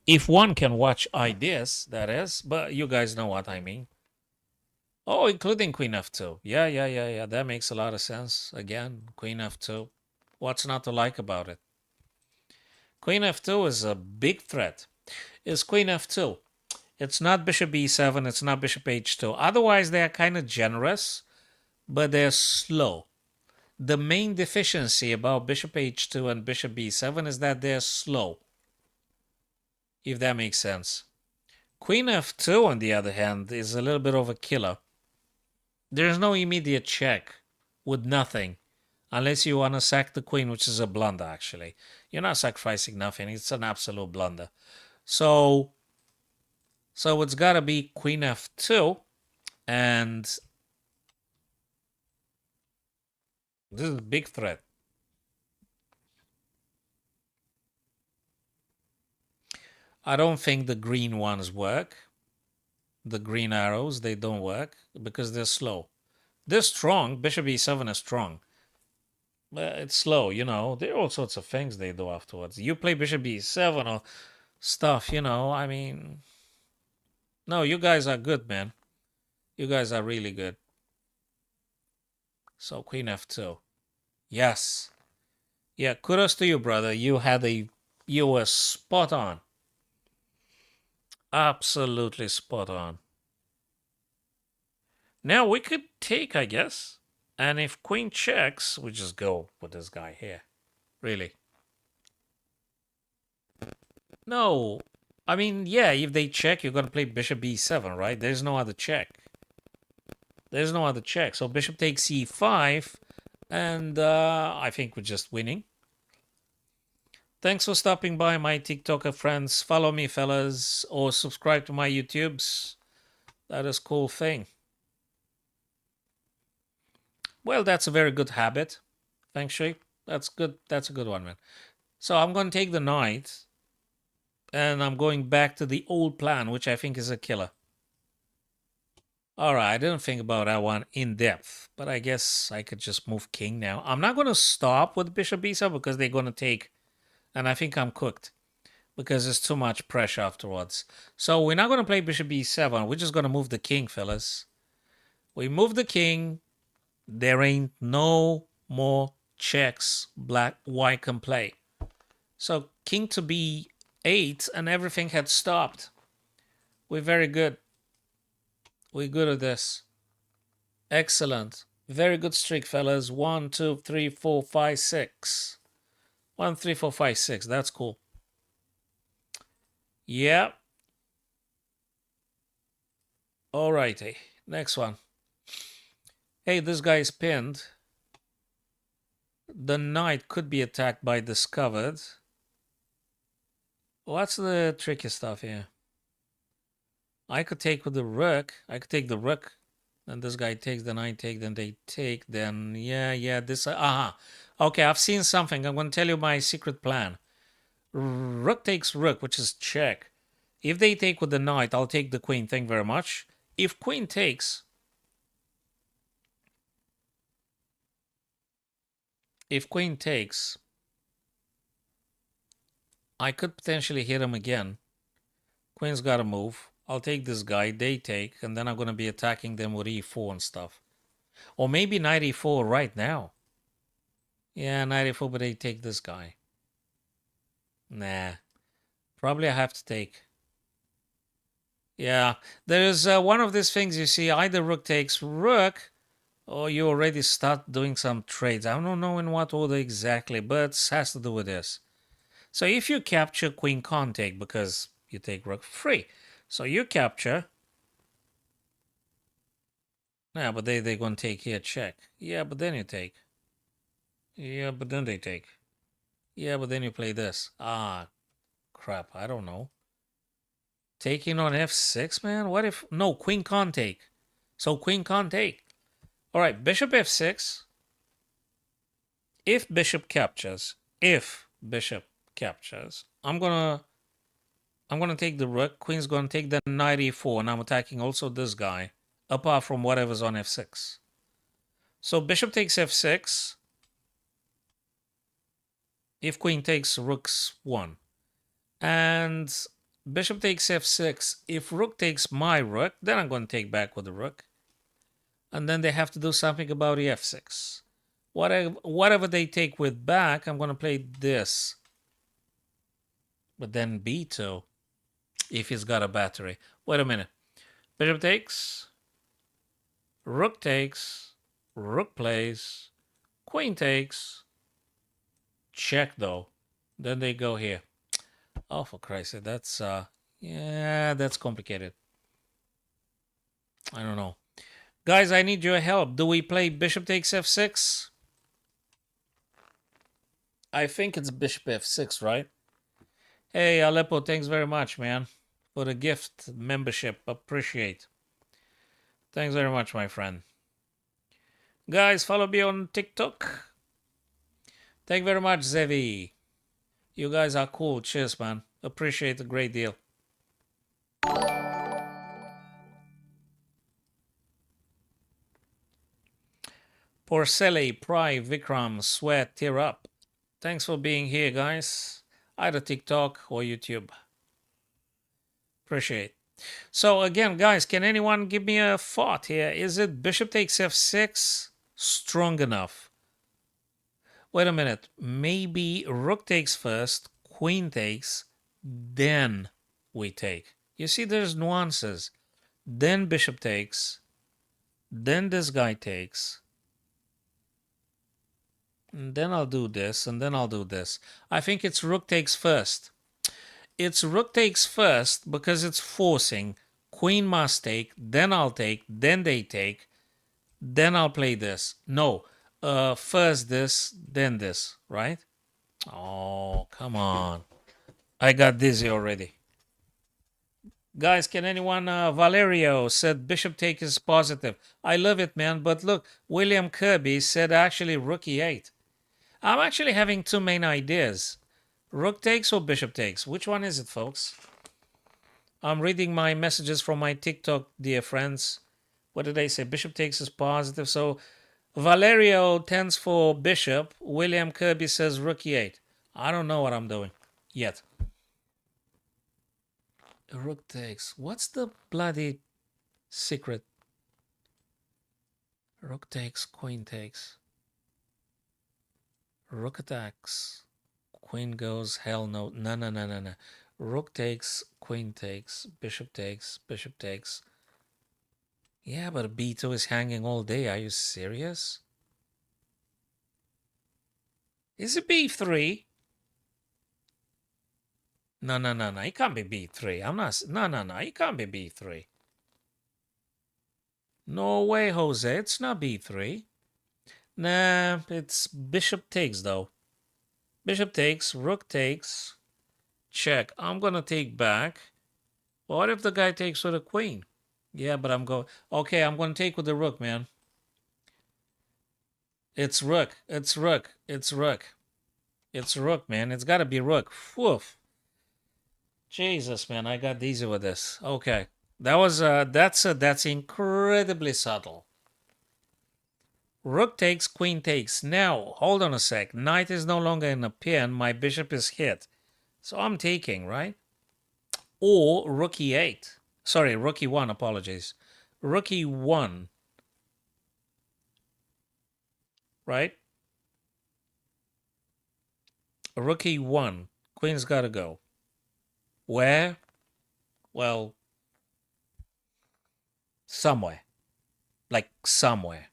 If one can watch ideas, that is. But you guys know what I mean. Oh, including queen f2. Yeah. That makes a lot of sense. Again, queen f2. What's not to like about it? Queen f2 is a big threat. It's queen f2. It's not bishop b7. It's not bishop h2. Otherwise, they are kind of generous, but they're slow. The main deficiency about bishop h2 and bishop b7 is that they're slow, if that makes sense. Queen f2, on the other hand, is a little bit of a killer. There's no immediate check with nothing, unless you want to sack the queen, which is a blunder, actually. You're not sacrificing nothing. It's an absolute blunder. So it's got to be queen f2, and this is a big threat. I don't think the green ones work. The green arrows, they don't work because they're slow. They're strong. Bishop e7 is strong. But it's slow, you know. There are all sorts of things they do afterwards. You play bishop e7 or stuff, you know. I mean, no, you guys are good, man. You guys are really good. So queen f2. Yes. Yeah, kudos to you, brother. You were spot on. Absolutely spot on. Now we could take, I guess. And if queen checks, we just go with this guy here. Really. No. I mean, yeah, if they check, you're going to play bishop b7, right? There's no other check. There's no other check. So bishop takes e5. And I think we're just winning. Thanks for stopping by, my TikToker friends. Follow me, fellas, or subscribe to my YouTubes. That is a cool thing. Well, that's a very good habit. Feng Shui. That's good. That's a good one, man. So I'm going to take the knight. And I'm going back to the old plan, which I think is a killer. All right, I didn't think about that one in depth. But I guess I could just move king now. I'm not going to stop with bishop b7 because they're going to take... And I think I'm cooked. Because there's too much pressure afterwards. So we're not going to play bishop b7. We're just going to move the king, fellas. We move the king. There ain't no more checks white can play. So king to b8 and everything had stopped. We're very good. We're good at this. Excellent. Very good streak, fellas. 1, 2, 3, 4, 5, 6. 1, 3, 4, 5, 6. That's cool. Yeah. Alrighty. Next one. Hey, this guy is pinned. The knight could be attacked by discovered. What's the tricky stuff here? I could take with the rook. I could take the rook. Then this guy takes, then I take, then they take, then yeah, this, aha. Okay, I've seen something. I'm going to tell you my secret plan. Rook takes rook, which is check. If they take with the knight, I'll take the queen. Thank you very much. If queen takes... If queen takes... I could potentially hit him again. Queen's got to move. I'll take this guy. They take. And then I'm going to be attacking them with e4 and stuff. Or maybe knight e4 right now. Yeah, knight e4, but they take this guy. Nah. Probably I have to take. Yeah. There's one of these things you see. Either rook takes rook, or you already start doing some trades. I don't know in what order exactly, but it has to do with this. So if you capture, queen can't take because you take rook free. So you capture. Yeah, but they're going to take here, check. Yeah, but then you take. Yeah, but then they take. Yeah, but then you play this. Ah, crap, I don't know. Taking on f6, man? What if... No, queen can't take. So queen can't take. All right, bishop f6. If bishop captures, I'm going to I'm going to take the rook. Queen's going to take the knight e4, and I'm attacking also this guy, apart from whatever's on f6. So bishop takes f6. If queen takes, rook's 1. And bishop takes f6. If rook takes my rook, then I'm going to take back with the rook. And then they have to do something about the f6. Whatever they take with back, I'm going to play this. But then b2, if he's got a battery. Wait a minute. Bishop takes, rook takes, rook plays, queen takes, check though. Then they go here. Oh, for Christ's sake, that's, yeah, that's complicated. I don't know. Guys, I need your help. Do we play bishop takes f6? I think it's bishop f6, right? Hey, Aleppo, thanks very much, man, for the gift membership. Appreciate. Thanks very much, my friend. Guys, follow me on TikTok. Thank you very much, Zevi. You guys are cool. Cheers, man. Appreciate a great deal. Porcelli, Pry, Vikram, Sweat, Tear Up. Thanks for being here, guys. Either TikTok or YouTube. Appreciate. So again, guys, can anyone give me a thought here? Is it bishop takes f6 strong enough? Wait a minute. Maybe rook takes first, queen takes, then we take. You see, there's nuances. Then bishop takes, then this guy takes, and then I'll do this, and then I'll do this. I think it's rook takes first. It's rook takes first because it's forcing. Queen must take, then I'll take, then they take, then I'll play this. No, first this, then this, right? Oh, come on. I got dizzy already. Guys, can anyone, Valerio said bishop take is positive. I love it, man. But look, William Kirby said actually rook e8. I'm actually having two main ideas. Rook takes or bishop takes? Which one is it, folks? I'm reading my messages from my TikTok, dear friends. What did they say? Bishop takes is positive. So Valerio tends for bishop. William Kirby says rook e8. I don't know what I'm doing yet. Rook takes. What's the bloody secret? Rook takes, queen takes. Rook attacks. Queen goes, hell no. No, no, no, no, no. Rook takes, queen takes, bishop takes, bishop takes. Yeah, but b2 is hanging all day. Are you serious? Is it b3? No, no, no, no. It can't be b3. I'm not. No, no, no. It can't be b3. No way, Jose. It's not b3. Nah, it's bishop takes, though. Bishop takes, rook takes, check. I'm going to take back. What if the guy takes with a queen? Yeah, but I'm going... Okay, I'm going to take with the rook, man. It's rook. It's rook. It's rook. It's rook, man. It's got to be rook. Woof. Jesus, man. I got easy with this. Okay. That was... That's incredibly subtle. Rook takes, queen takes. Now, hold on a sec. Knight is no longer in a pin. My bishop is hit. So I'm taking, right? Or rook e8. Sorry, rook e1, apologies. Rook e1. Right? Rook e1. Queen's got to go. Where? Well, somewhere. Like somewhere.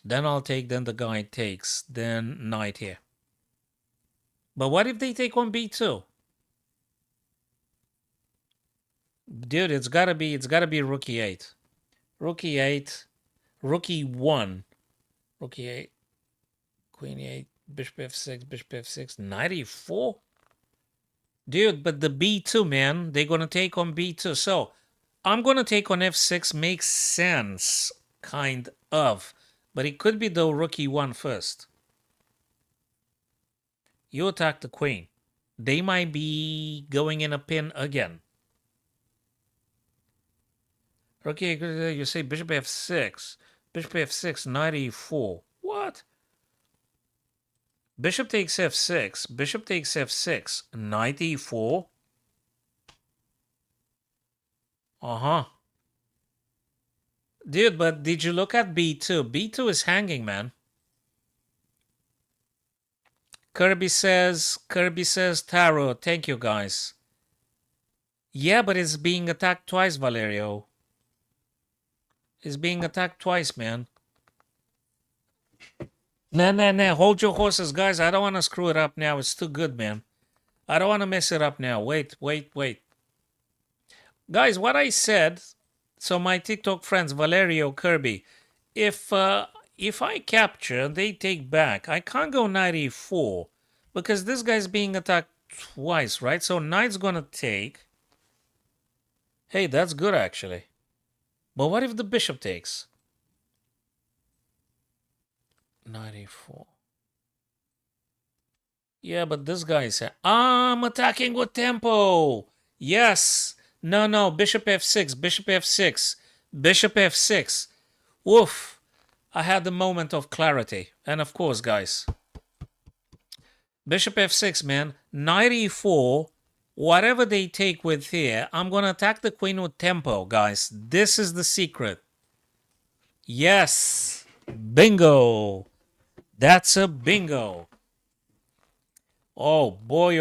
Then I'll take, then the guy takes, then knight here. But what if they take on b2? Dude, it's gotta be rook e8. Rook e8, rook e1, rook e8, queen e8, bishop f6, knight e4. Dude, but the b2, man, they're gonna take on b2. So I'm gonna take on f6. Makes sense, kind of. But it could be though rook e1 first. You attack the queen. they might be going in a pin again. Okay, you say bishop f6. Bishop f6, knight e4. What? Bishop takes f6. Bishop takes f6. Knight e4. Uh-huh. Dude, but did you look at b2? B2 is hanging, man. Kirby says, Tarot. Thank you, guys. Yeah, but it's being attacked twice, Valerio. It's being attacked twice, man. Nah. Hold your horses, guys. I don't want to screw it up now. It's too good, man. I don't want to mess it up now. Wait. Guys, what I said, so my TikTok friends, Valerio, Kirby, if I capture, they take back. I can't go knight e4 because this guy's being attacked twice, right? So knight's gonna take. Hey, that's good actually. But what if the bishop takes? Knight e4. Yeah, but this guy said, I'm attacking with tempo. Yes. No. Bishop f6. Bishop f6. Bishop f6. Woof. I had the moment of clarity. And of course, guys. Bishop f6, man. Knight e4. Whatever they take with here, I'm going to attack the queen with tempo, guys. This is the secret. Yes. Bingo. That's a bingo. Oh boy.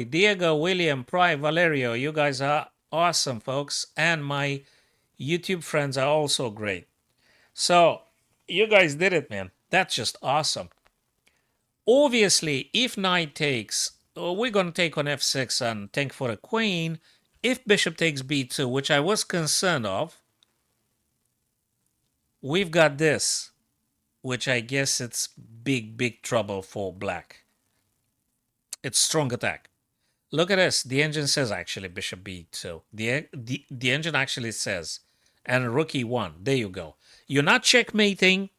Diego, William, Pry, Valerio, you guys are awesome, folks. And my YouTube friends are also great. So, you guys did it, man. That's just awesome. Obviously, if knight takes, we're going to take on f6 and tank for a queen. If bishop takes b2, which I was concerned of, we've got this, which I guess it's big trouble for black. It's strong attack. Look at this. The engine says actually bishop b2. The engine actually says, and rook e1. There you go. You're not checkmating,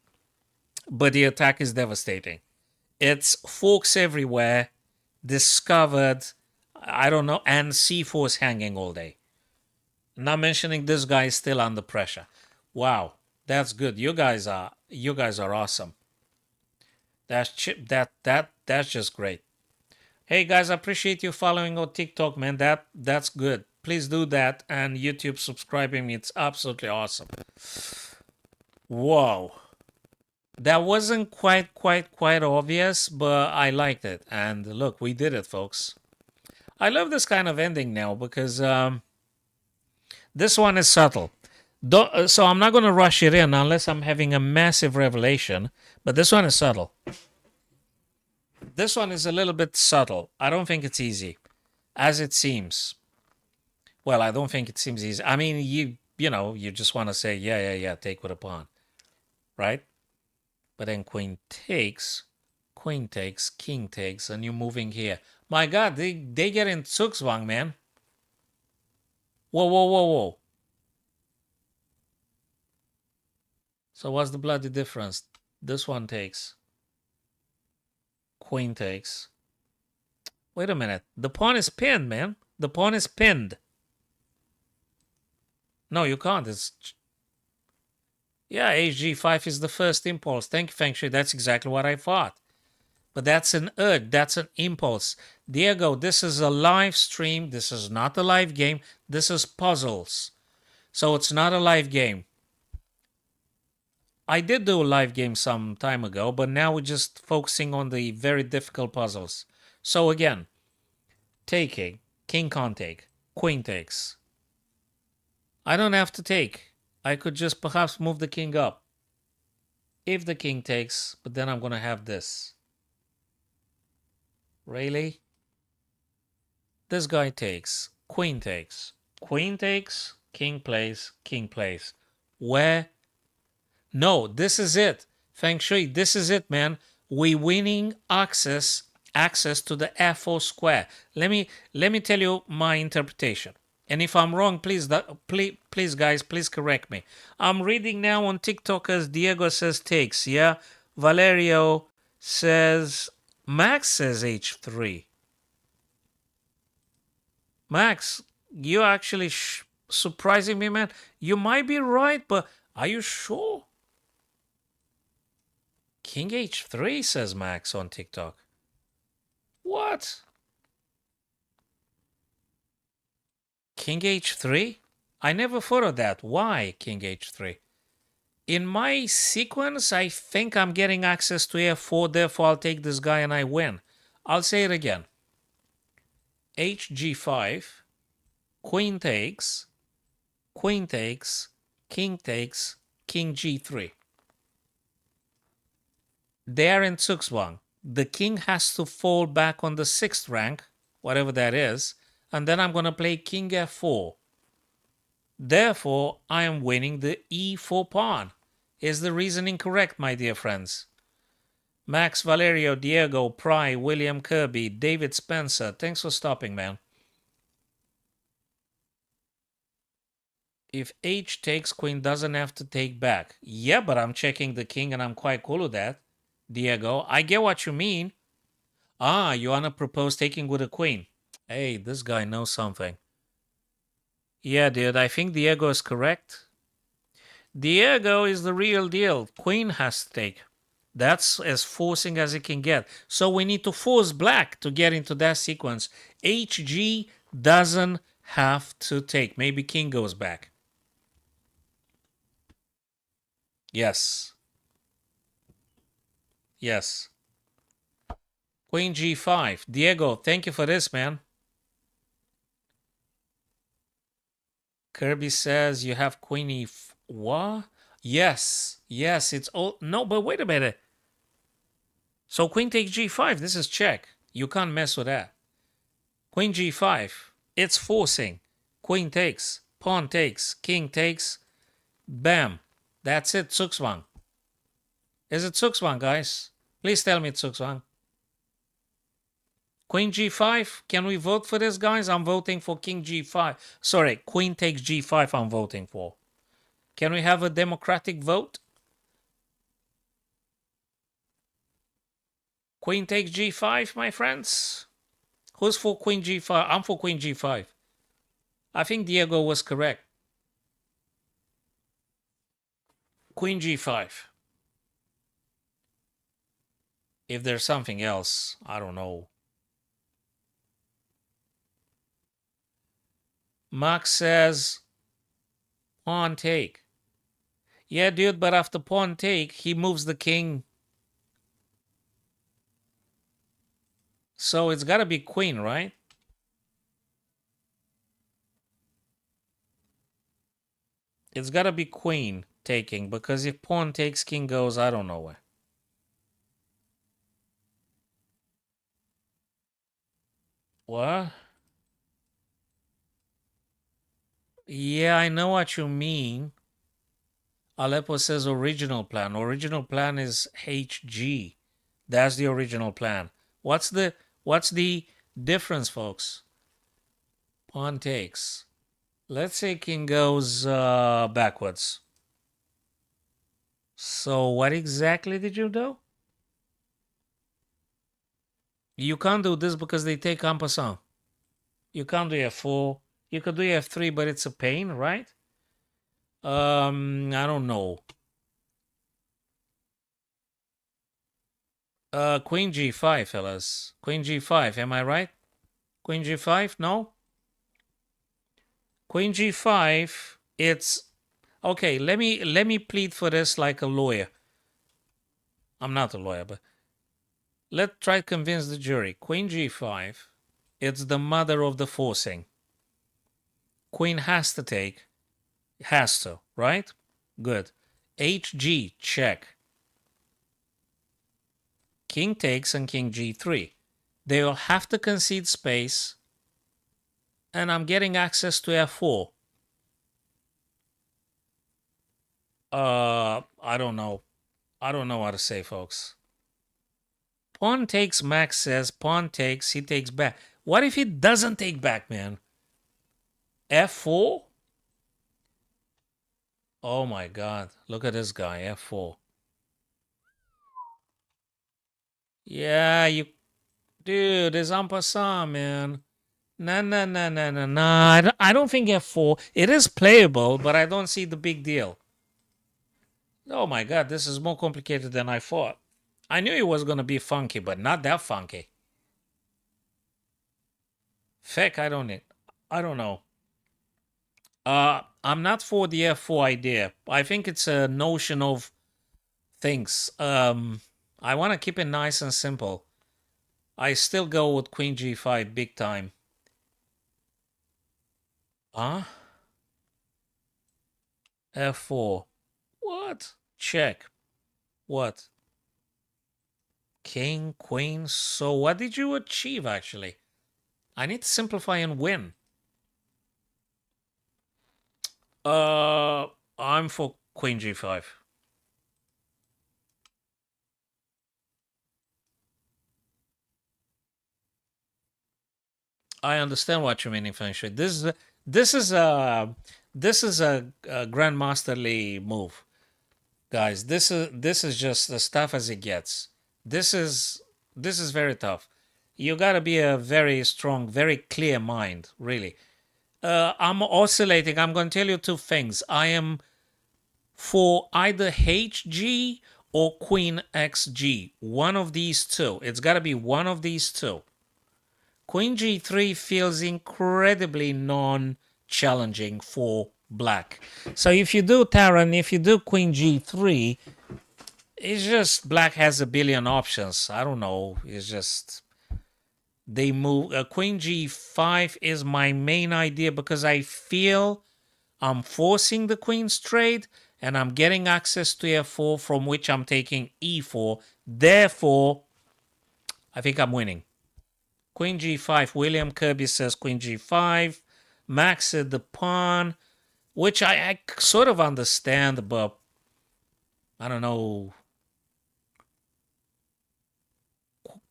but the attack is devastating. It's forks everywhere, discovered, I don't know, and c4 is hanging all day. Not mentioning this guy is still under pressure. Wow, that's good. You guys are awesome. That's just great. Hey guys, I appreciate you following on TikTok, man. That's good. Please do that, and YouTube subscribing me. It's absolutely awesome. Whoa. That wasn't quite obvious, but I liked it. And look, we did it, folks. I love this kind of ending now because this one is subtle. So I'm not going to rush it in unless I'm having a massive revelation, but this one is subtle. This one is a little bit subtle. I don't think it's easy, as it seems. Well, I don't think it seems easy. I mean, you know, you just want to say, yeah, take with a pawn, right? But then queen takes, king takes, and you're moving here. My God, they get in Zugzwang, man. Whoa. So what's the bloody difference? This one takes. Queen takes. Wait a minute. The pawn is pinned, man. The pawn is pinned. No, you can't. It's... Yeah, HG5 is the first impulse. Thank you, Feng Shui. That's exactly what I thought. But that's an urge. That's an impulse. Diego, this is a live stream. This is not a live game. This is puzzles. So it's not a live game. I did do a live game some time ago, but now we're just focusing on the very difficult puzzles. So again, taking, king can't take, queen takes. I don't have to take. I could just perhaps move the king up. If the king takes, but then I'm going to have this. Really? This guy takes, queen takes, king plays, king plays. Where? No, this is it. Feng Shui, this is it, man. We're winning access to the f4 square. Let me tell you my interpretation. And if I'm wrong, please guys, please correct me. I'm reading now on TikTok as Diego says takes, yeah? Valerio says, Max says h3. Max, you actually surprising me, man. You might be right, but are you sure? King h3, says Max on TikTok. What? King h3? I never thought of that. Why King h3? In my sequence, I think I'm getting access to f4, therefore I'll take this guy and I win. I'll say it again. hg5, queen takes, king takes, king g3. There in Zugzwang, the king has to fall back on the 6th rank, whatever that is, and then I'm going to play king f4. Therefore, I am winning the e4 pawn. Is the reasoning correct, my dear friends? Max, Valerio, Diego, Pry, William Kirby, David Spencer, thanks for stopping, man. If h takes, queen doesn't have to take back. Yeah, but I'm checking the king and I'm quite cool with that. Diego, I get what you mean. Ah, you wanna propose taking with a queen. Hey, this guy knows something. Yeah, dude, I think Diego is correct. Diego is the real deal. Queen has to take. That's as forcing as it can get. So we need to force black to get into that sequence. HG doesn't have to take. Maybe king goes back. Yes. Yes. Queen g5. Diego, thank you for this, man. Kirby says you have queen e... What? Yes. Yes, it's all... No, but wait a minute. So queen takes g5. This is check. You can't mess with that. Queen g5. It's forcing. Queen takes. Pawn takes. King takes. Bam. That's it. Zugzwang. Is it Zugzwang, guys? Please tell me it's Zugzwang. Queen g5. Can we vote for this, guys? I'm voting for king g5. Sorry, queen takes g5 I'm voting for. Can we have a democratic vote? Queen takes g5, my friends. Who's for queen g5? I'm for queen g5. I think Diego was correct. Queen g5. If there's something else, I don't know. Max says pawn take. Yeah, dude, but after pawn take, he moves the king. So it's got to be queen, right? It's got to be queen taking, because if pawn takes, king goes, I don't know where. What? Yeah, I know what you mean. Aleppo says original plan. Original plan is HG. That's the original plan. What's the difference, folks? Pawn takes. Let's say king goes backwards. So what exactly did you do? You can't do this because they take en passant. You can't do f4. You could do f3, but it's a pain, right? I don't know. Queen g5, fellas. Queen g5, am I right? Queen g5, no? Queen g5, it's... Okay, let me plead for this like a lawyer. I'm not a lawyer, but... Let's try to convince the jury. Queen g5, it's the mother of the forcing. Queen has to take. Has to, right? Good. HG, check. King takes and king g3. They will have to concede space, and I'm getting access to f4. I don't know. I don't know what to say, folks. Pawn takes, Max says. Pawn takes, he takes back. What if he doesn't take back, man? f4? Oh my god. Look at this guy, f4. Yeah, you... Dude, it's en passant, man. No, no, no, no, no, no. I don't think F4. It is playable, but I don't see the big deal. Oh my god, this is more complicated than I thought. I knew it was gonna be funky, but not that funky. Feck, I don't need. I don't know. I'm not for the F4 idea. I think it's a notion of things. I want to keep it nice and simple. I still go with Queen G5 big time. Huh? F4. What? Check. What? King, Queen. So what did you achieve actually? I need to simplify and win. Uh, I'm for Queen G5. I understand what you mean in Feng Shui. This is a this is a grandmasterly move, guys. This is just as tough as it gets. This is this is very tough. You gotta be a very strong, very clear mind, really. I'm oscillating. I'm gonna tell you two things. I am for either HG or Queen XG. One of these two. It's gotta be one of these two. Queen G3 feels incredibly non-challenging for black. So if you do Taran, if you do Queen G3, it's just black has a billion options. I don't know. It's just they move. Queen G5 is my main idea because I feel I'm forcing the queen's trade and I'm getting access to F4 from which I'm taking E4. Therefore, I think I'm winning. Queen G5. William Kirby says Queen G5. Max said the pawn, which I sort of understand, but I don't know.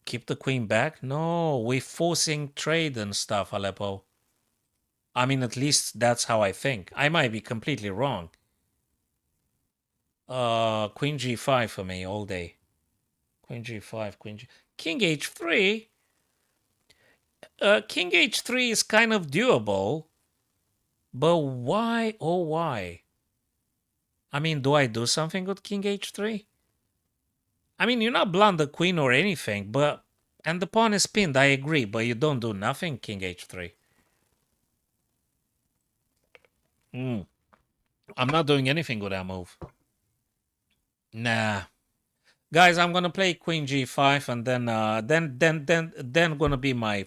Keep the queen back? No, we're forcing trade and stuff, Aleppo. I mean, at least that's how I think. I might be completely wrong. Queen G5 for me all day. Queen G5, King H3. King H3 is kind of doable, but why? Oh, why? I mean, do I do something with King H3? I mean, you're not blunt the queen or anything, but and the pawn is pinned. I agree, but you don't do nothing. King H3. I'm not doing anything with that move. Nah, guys, I'm gonna play Queen G5, and then gonna be my.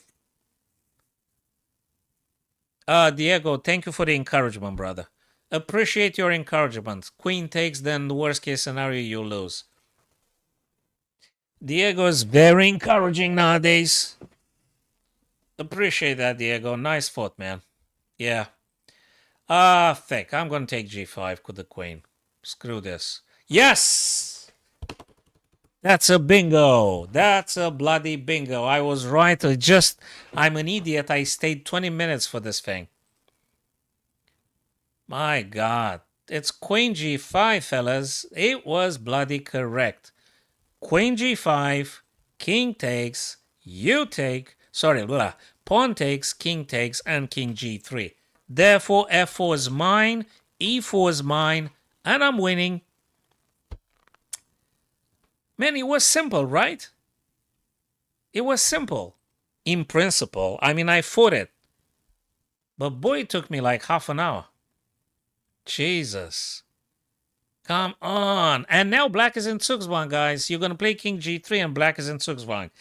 Diego, thank you for the encouragement, brother. Appreciate your encouragement. Queen takes, then the worst case scenario, you lose. Diego is very encouraging nowadays. Appreciate that, Diego. Nice thought, man. Yeah. Thick. I'm gonna take G5 with the queen. Screw this. Yes! That's a bingo. That's a bloody bingo. I was right. I'm an idiot. I stayed 20 minutes for this thing. My God. It's Queen G5, fellas. It was bloody correct. Queen G5, King takes, you take, pawn takes, King takes, and King G3. Therefore, F4 is mine, E4 is mine, and I'm winning. Man, it was simple, right? It was simple. In principle. I mean, I fought it. But boy, it took me like half an hour. Jesus. Come on. And now black is in Zugzwang, guys. You're going to play King G3 and black is in Zugzwang.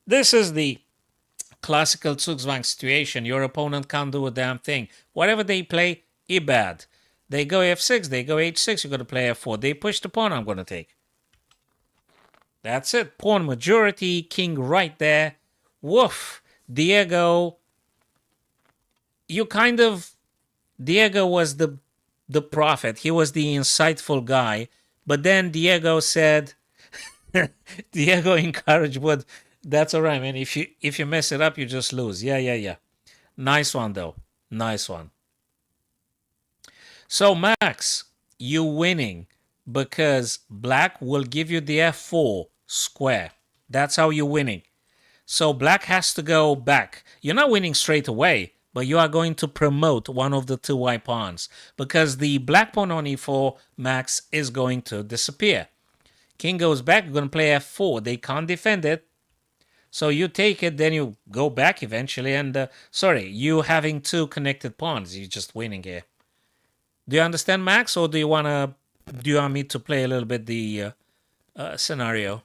This is the classical Zugzwang situation. Your opponent can't do a damn thing. Whatever they play, bad. They go F6, they go H6, you're going to play F4. They push the pawn, I'm going to take. That's it. Pawn majority, king right there. Woof. Diego. You kind of... Diego was the prophet. He was the insightful guy. But then Diego said... Diego encouraged Wood. That's all right, man. If you mess it up, you just lose. Yeah. Nice one, though. Nice one. So, Max, you winning because black will give you the F4 square. That's how you're winning. So black has to go back. You're not winning straight away, but you are going to promote one of the two white pawns because the black pawn on e4, Max, is going to disappear. King goes back, you're going to play f4. They can't defend it. So you take it, then you go back eventually. And sorry, you having two connected pawns. You're just winning here. Do you understand, Max, or do you want me to play a little bit the scenario?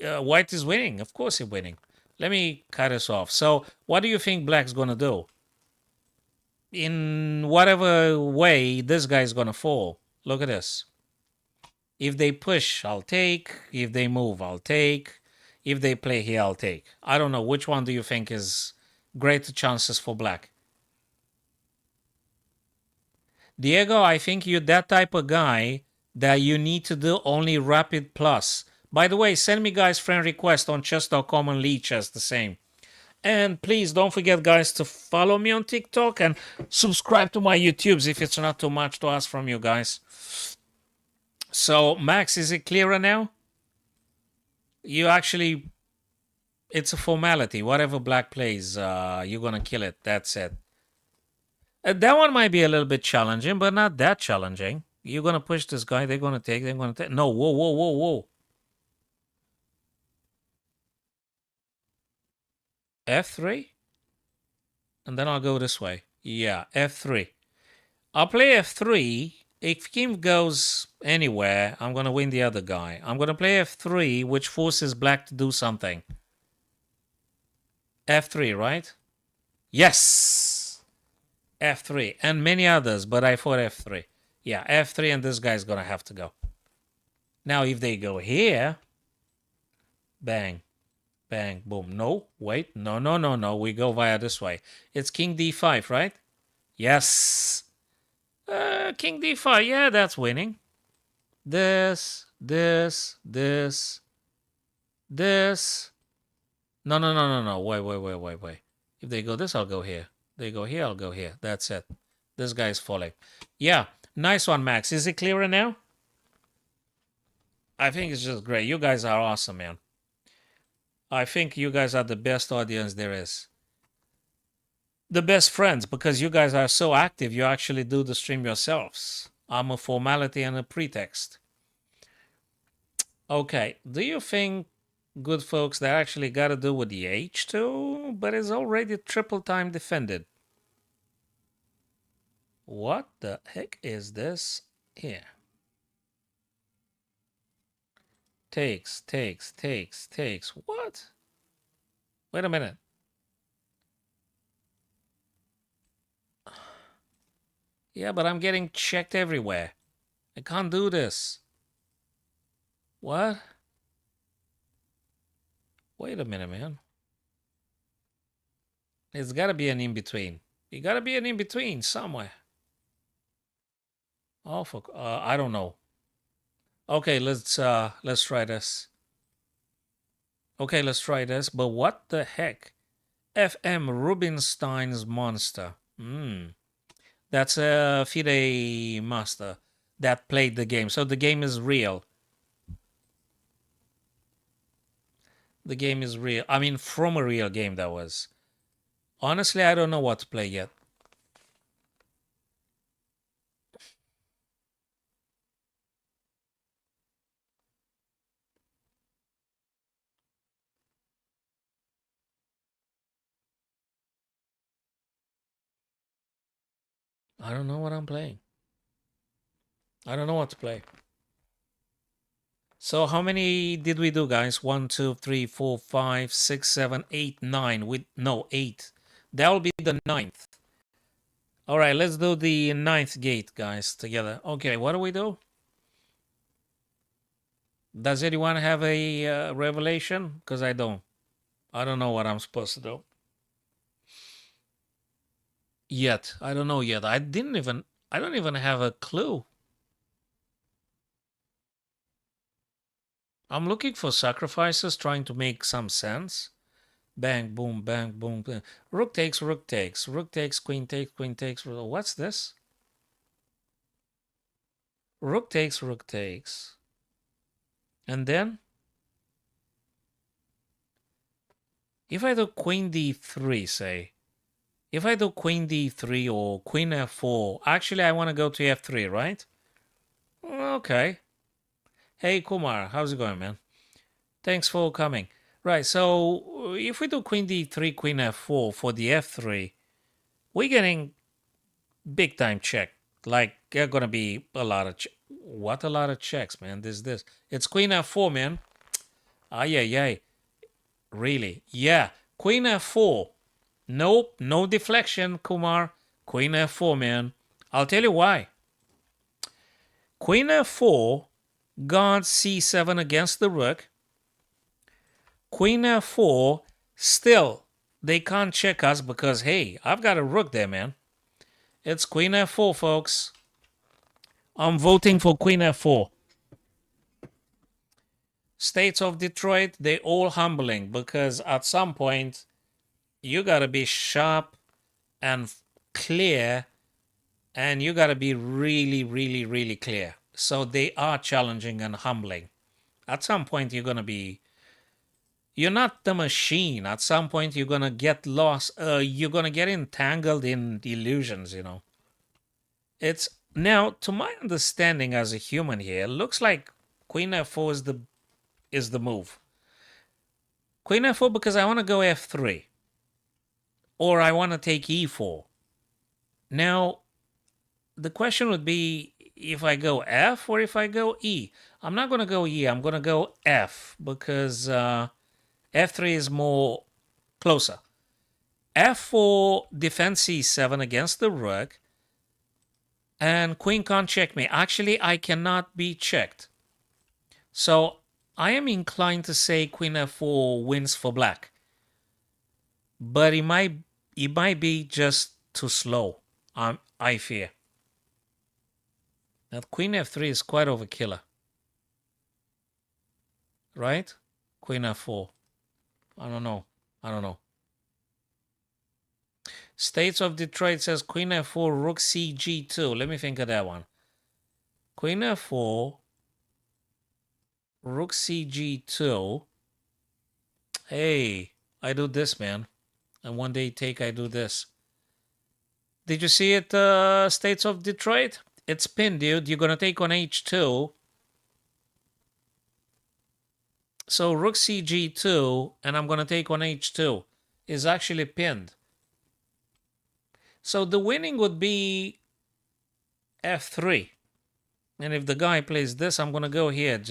White is winning. Of course he's winning. Let me cut this off. So what do you think black's going to do? In whatever way, this guy's going to fall. Look at this. If they push, I'll take. If they move, I'll take. If they play here, I'll take. I don't know. Which one do you think is greater chances for black? Diego, I think you're that type of guy that you need to do only rapid plus. By the way, send me guys friend request on chess.com and Lee Chess the same. And please don't forget, guys, to follow me on TikTok and subscribe to my YouTubes if it's not too much to ask from you guys. So, Max, is it clearer now? You actually, it's a formality. Whatever black plays, you're going to kill it. That's it. That one might be a little bit challenging, but not that challenging. You're going to push this guy. They're going to take. They're going to take. No, whoa, whoa, whoa, whoa. F3? And then I'll go this way. Yeah, F3. I'll play F3. If Kim goes anywhere, I'm going to win the other guy. I'm going to play F3, which forces black to do something. F3, right? Yes! F3. And many others, but I thought F3. Yeah, F3, and this guy's going to have to go. Now, if they go here, bang, bang, boom. No, wait. No, no, no, no. We go via this way. It's King D5, right? Yes. King D5. Yeah, that's winning. This. No, no, no, no, no. Wait. If they go this, I'll go here. They go here, I'll go here. That's it. This guy's falling. Yeah, nice one, Max. Is it clearer now? I think it's just great. You guys are awesome, man. I think you guys are the best audience there is. The best friends, because you guys are so active, you actually do the stream yourselves. I'm a formality and a pretext. Okay, do you think, good folks, that actually got to do with the H2, but it's already triple time defended? What the heck is this here? Takes. What? Wait a minute. Yeah, but I'm getting checked everywhere. I can't do this. What? Wait a minute, man. There's got to be an in-between. You got to be an in-between somewhere. Oh, fuck. I don't know. Okay, let's try this. Okay, let's try this. But what the heck? FM Rubinstein's Monster. That's a FIDE master that played the game. So the game is real. The game is real. I mean, from a real game, that was. Honestly, I don't know what to play yet. I don't know what I'm playing. I don't know what to play. So how many did we do, guys? 1, 2, 3, 4, 5, 6, 7, 8, 9. No, 8. That will be the 9th. All right, let's do the 9th gate, guys, together. Okay, what do we do? Does anyone have a revelation? Because I don't. I don't know what I'm supposed to do. Yet. I don't know yet. I don't even have a clue. I'm looking for sacrifices, trying to make some sense. Bang, boom, bang, boom. Bang. Rook takes, rook takes. Rook takes, queen takes, queen takes. What's this? Rook takes, rook takes. And then? If I do queen d3, say, if I do queen d3 or queen f4, actually I want to go to f3, right? Okay. Hey Kumar, how's it going, man? Thanks for coming. Right, so if we do queen d3, queen f4 for the f3, we're getting big time check. Like, there are gonna be a lot of what a lot of checks, man. This. It's queen f4, man. Ay, ay, ay. Really? Yeah. Queen f4. Nope, no deflection, Kumar. Queen f4, man. I'll tell you why. Queen f4 guards c7 against the rook. Queen f4, still, they can't check us because, hey, I've got a rook there, man. It's queen f4, folks. I'm voting for queen f4. States of Detroit, they all humbling because at some point, you got to be sharp and clear, and you got to be really, really, really clear. So they are challenging and humbling. At some point, you're going to be, you're not the machine. At some point, you're going to get lost. You're going to get entangled in illusions, you know. It's now, to my understanding as a human here, looks like queen f4 is the move. Queen f4 because I want to go f3. Or I want to take e4. Now, the question would be if I go F or if I go E. I'm not going to go E. I'm going to go F because F3 is more closer. F4 defense C7 against the rook. And queen can't check me. Actually, I cannot be checked. So I am inclined to say queen F4 wins for black. But it might be just too slow. I fear. Now, queen f3 is quite overkiller. Right? Queen f4. I don't know. States of Detroit says queen f4, rook cg2. Let me think of that one. Queen f4, rook cg2. Hey, I do this, man. And one day I do this. Did you see it, States of Detroit? It's pinned, dude. You're going to take on h2. So rook cg2, and I'm going to take on h2, is actually pinned. So the winning would be f3. And if the guy plays this, I'm going to go here.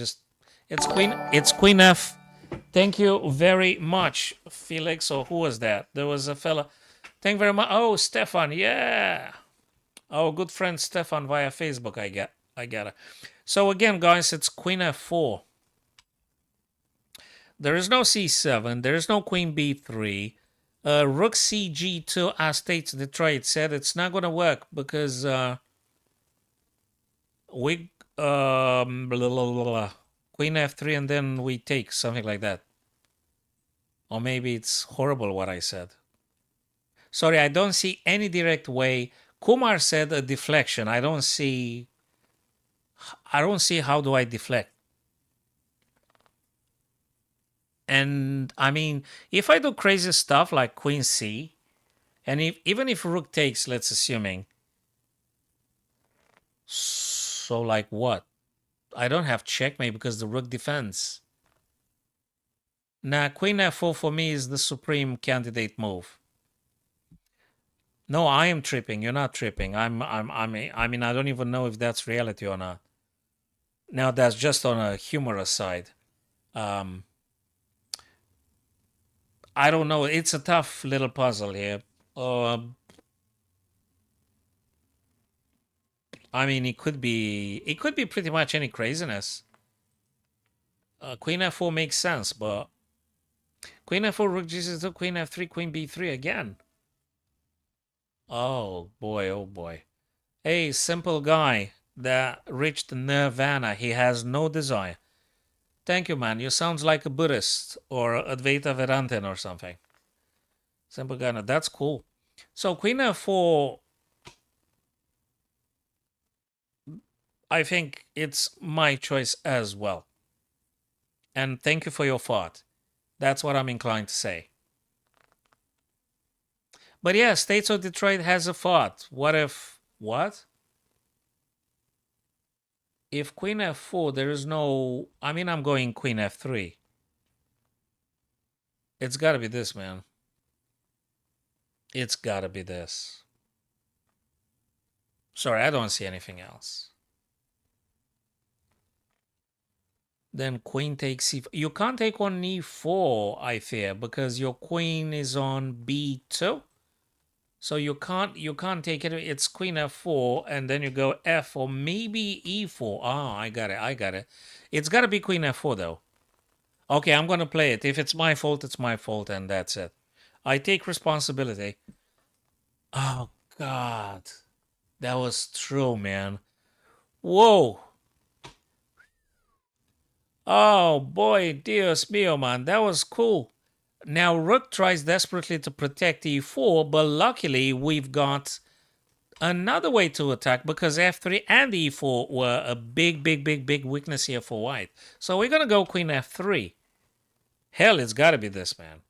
It's queen f. Thank you very much, Felix. Or who was that? There was a fella. Thank you very much. Oh, Stefan. Yeah. Our good friend Stefan via Facebook. I get it. So again, guys, it's queen f4. There is no c7. There is no queen b3. Rook cg2, as States Detroit said, it's not going to work because we queen f3 and then we take something like that. Or maybe it's horrible what I said. Sorry, I don't see any direct way. Kumar said a deflection. I don't see how do I deflect. And I mean, if I do crazy stuff like queen c, and even if rook takes, let's assuming. So like what? I don't have checkmate because the rook defends. Now, queen f4 for me is the supreme candidate move. No, I am tripping. You're not tripping. I mean, I don't even know if that's reality or not. Now, that's just on a humorous side. I don't know. It's a tough little puzzle here. I mean, it could be pretty much any craziness. Queen f4 makes sense, but queen f4, rook g2, queen f3, queen b3 again. Oh boy, oh boy. Hey, simple guy that reached nirvana. He has no desire. Thank you, man. You sounds like a Buddhist or Advaita Vedantin or something. Simple guy. That's cool. So queen f4, I think it's my choice as well. And thank you for your thought. That's what I'm inclined to say. But yeah, States of Detroit has a thought. What if what? If Queen F4, there is no. I mean, I'm going Queen F3. It's got to be this, man. It's got to be this. Sorry, I don't see anything else. Then Queen takes C4. You can't take on E4, I fear, because your Queen is on B2. So you can't take it. It's Queen F4, and then you go F or maybe E4. Ah, I got it. It's got to be Queen F4 though. Okay, I'm gonna play it. If it's my fault, it's my fault, and that's it. I take responsibility. Oh God, that was true, man. Whoa. Oh boy, Dios mío, man, that was cool. Now Rook tries desperately to protect E4, but luckily we've got another way to attack because F3 and E4 were a big weakness here for White. So we're gonna go Queen F3. Hell, it's gotta be this, man.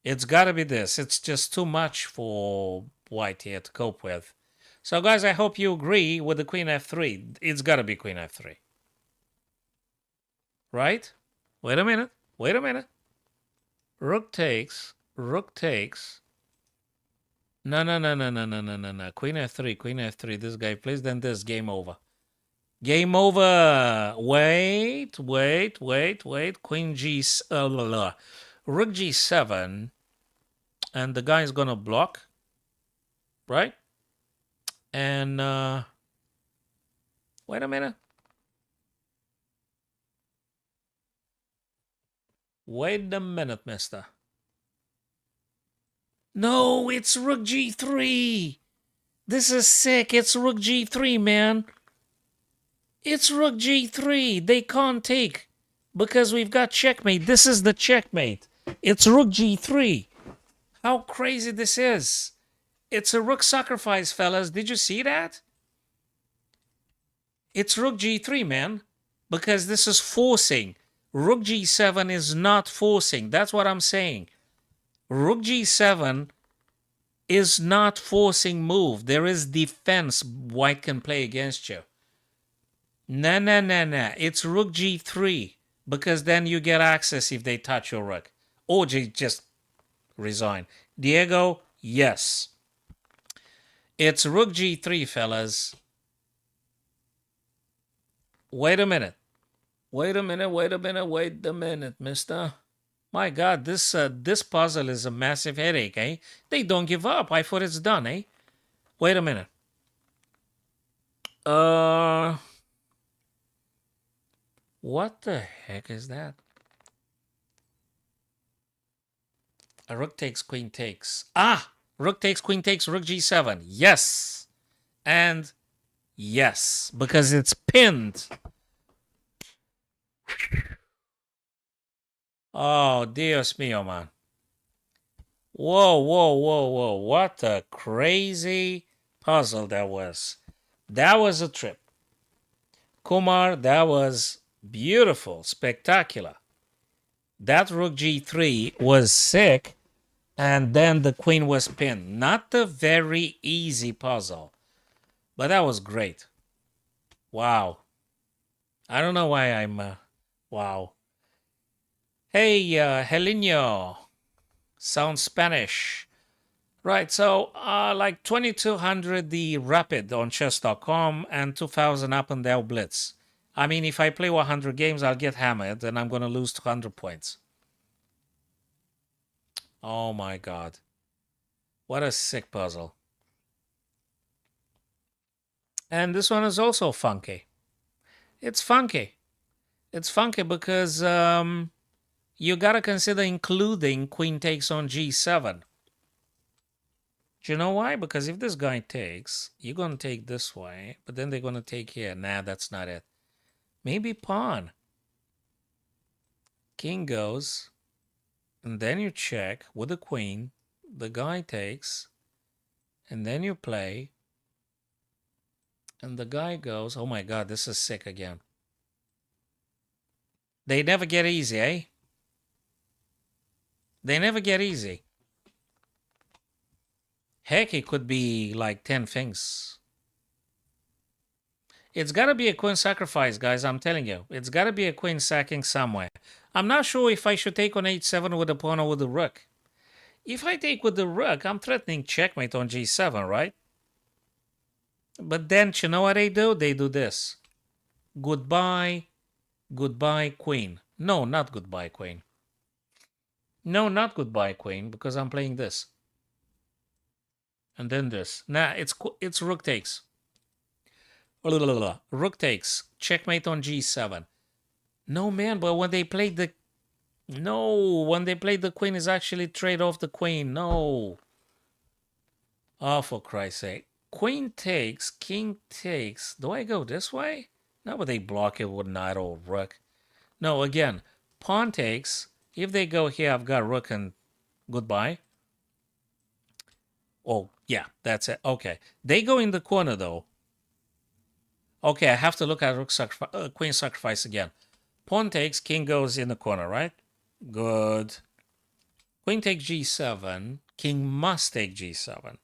It's got to be this. It's just too much for White here to cope with. So, guys, I hope you agree with the Queen F3. It's got to be Queen F3. Right? Wait a minute. Rook takes. No. Queen F3. This guy plays, then this. Game over. Game over. Wait. Queen G... Rook G7. And the guy is going to block. Right? And wait a minute. Wait a minute, mister. No, it's Rook G3. This is sick. It's Rook G3, man. It's Rook G3. They can't take because we've got checkmate. This is the checkmate. It's Rook G3. How crazy this is. It's a rook sacrifice, fellas. Did you see that? It's Rook G3, man. Because this is forcing. Rook G7 is not forcing. That's what I'm saying. Rook G7 is not forcing move. There is defense White can play against you. Nah. It's Rook G3. Because then you get access if they touch your rook. Or just resign. Diego, yes. It's Rook G3, fellas. Wait a minute, mister. My God, this puzzle is a massive headache, eh? They don't give up. I thought it's done, eh? Wait a minute. What the heck is that? A rook takes, queen takes. Ah! Rook takes, queen takes, rook G7. Yes! And yes, because it's pinned. Oh, Dios mío, man. Whoa. What a crazy puzzle that was. That was a trip. Kumar, that was beautiful, spectacular. That rook G3 was sick, and then the queen was pinned. Not a very easy puzzle, but that was great. Wow. I don't know why I'm... wow. Hey, Helino. Sounds Spanish. Right, so like 2200 the rapid on chess.com and 2000 up and down blitz. I mean, if I play 100 games, I'll get hammered and I'm going to lose 200 points. Oh my God. What a sick puzzle. And this one is also funky. It's funky. It's funky because you got to consider including queen takes on G7. Do you know why? Because if this guy takes, you're going to take this way, but then they're going to take here. Nah, that's not it. Maybe pawn. King goes, and then you check with the queen. The guy takes, and then you play, and the guy goes. Oh my God, this is sick again. They never get easy, eh? They never get easy. Heck, it could be like 10 things. It's gotta be a queen sacrifice, guys, I'm telling you. It's gotta be a queen sacking somewhere. I'm not sure if I should take on h7 with a pawn or with the rook. If I take with the rook, I'm threatening checkmate on g7, right? But then, you know what they do? They do this. Goodbye, goodbye, queen. No, not goodbye, queen. No, not goodbye, queen, because I'm playing this. And then this. Nah, it's rook takes. Rook takes. Checkmate on g7. No, man, but when they played the... No, when they played the queen, is actually trade off the queen. No. Oh, for Christ's sake. Queen takes, king takes. Do I go this way? No, but they block it with knight or rook. No, again, pawn takes. If they go here, I've got rook and goodbye. Oh, yeah, that's it. Okay. They go in the corner, though. Okay, I have to look at rook queen sacrifice again. Pawn takes, king goes in the corner, right? Good. Queen takes g7. King must take g7.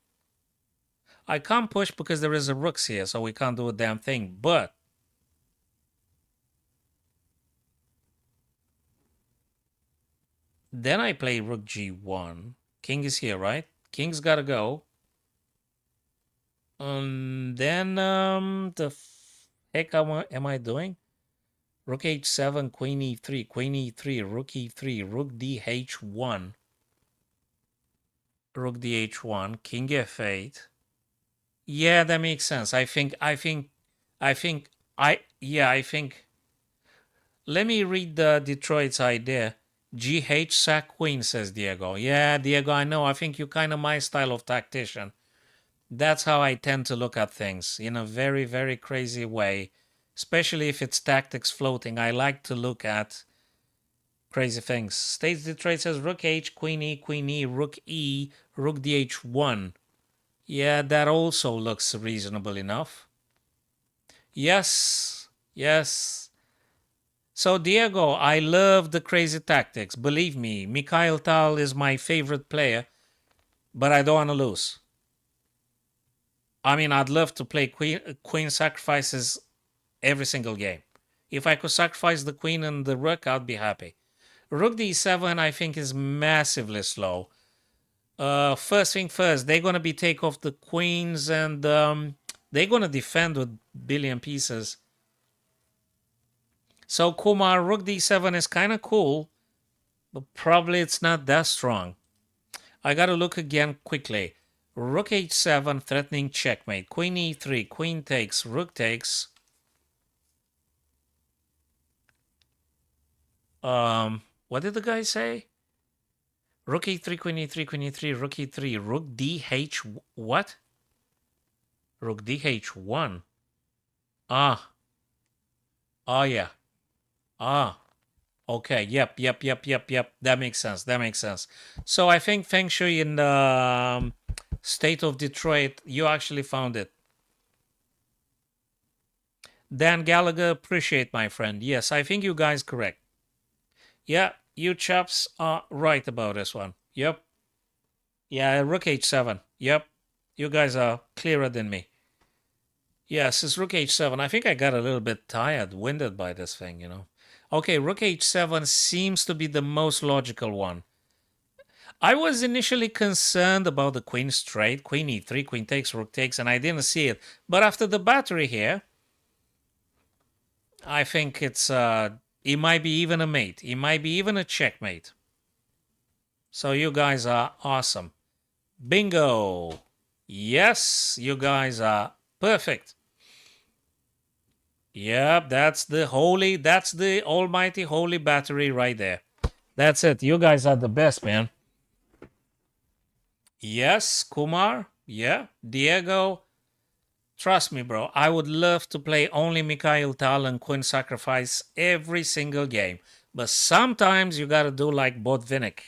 I can't push because there is a rooks here, so we can't do a damn thing. But then I play rook g1. King is here, right? King's got to go. Then the heck am I doing? Rook h7, queen e3, queen e3, rook e3, rook dh1, rook dh1, king f8. Yeah, that makes sense. I think. Let me read the Detroit's idea. GH sack queen, says Diego. Yeah, Diego, I know. I think you're kind of my style of tactician. That's how I tend to look at things, in a very, very crazy way. Especially if it's tactics floating. I like to look at crazy things. States Detroit says rook h, queen e, rook e, rook dh1. Yeah, that also looks reasonable enough. Yes, yes. So, Diego, I love the crazy tactics. Believe me, Mikhail Tal is my favorite player, but I don't want to lose. I mean, I'd love to play queen sacrifices every single game. If I could sacrifice the queen and the rook, I'd be happy. Rook d7, I think, is massively slow. First thing first, they're going to be take off the queens and they're going to defend with billion pieces. So Kumar, rook d7 is kind of cool, but probably it's not that strong. I got to look again quickly. Rook h7, threatening checkmate. Queen e3, queen takes, rook takes. What did the guy say? Rook e3, queen e3, queen e3, rook e3, rook dh... What? Rook dh1. Ah. Oh, yeah. Ah. Okay, yep. That makes sense. So I think Feng Shui in the state of Detroit, you actually found it. Dan Gallagher, appreciate my friend. Yes, I think you guys correct. Yeah, you chaps are right about this one. Yep. Yeah, rook h7. Yep. You guys are clearer than me. Yes, it's rook h7. I think I got a little bit tired, winded by this thing, you know. Okay, rook h7 seems to be the most logical one. I was initially concerned about the queen straight, queen e3, queen takes, rook takes, and I didn't see it. But after the battery here, I think it might be even a mate. It might be even a checkmate. So you guys are awesome. Bingo! Yes, you guys are perfect. Yep, that's the almighty holy battery right there. That's it. You guys are the best, man. Yes, Kumar. Yeah, Diego. Trust me, bro. I would love to play only Mikhail Tal and Queen Sacrifice every single game. But sometimes you gotta do like Botvinnik.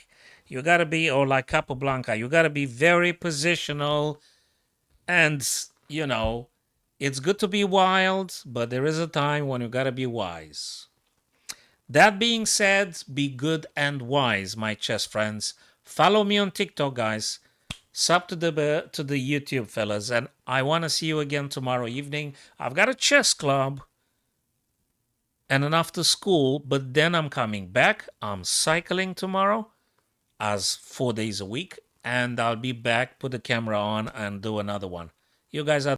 You gotta be, or like Capablanca, you gotta be very positional. And, you know, it's good to be wild, but there is a time when you gotta be wise. That being said, be good and wise, my chess friends. Follow me on TikTok, guys. Sub to the YouTube, fellas, and I want to see you again tomorrow evening. I've got a chess club and an after school, but then I'm coming back. I'm cycling tomorrow as 4 days a week, and I'll be back, put the camera on, and do another one. You guys are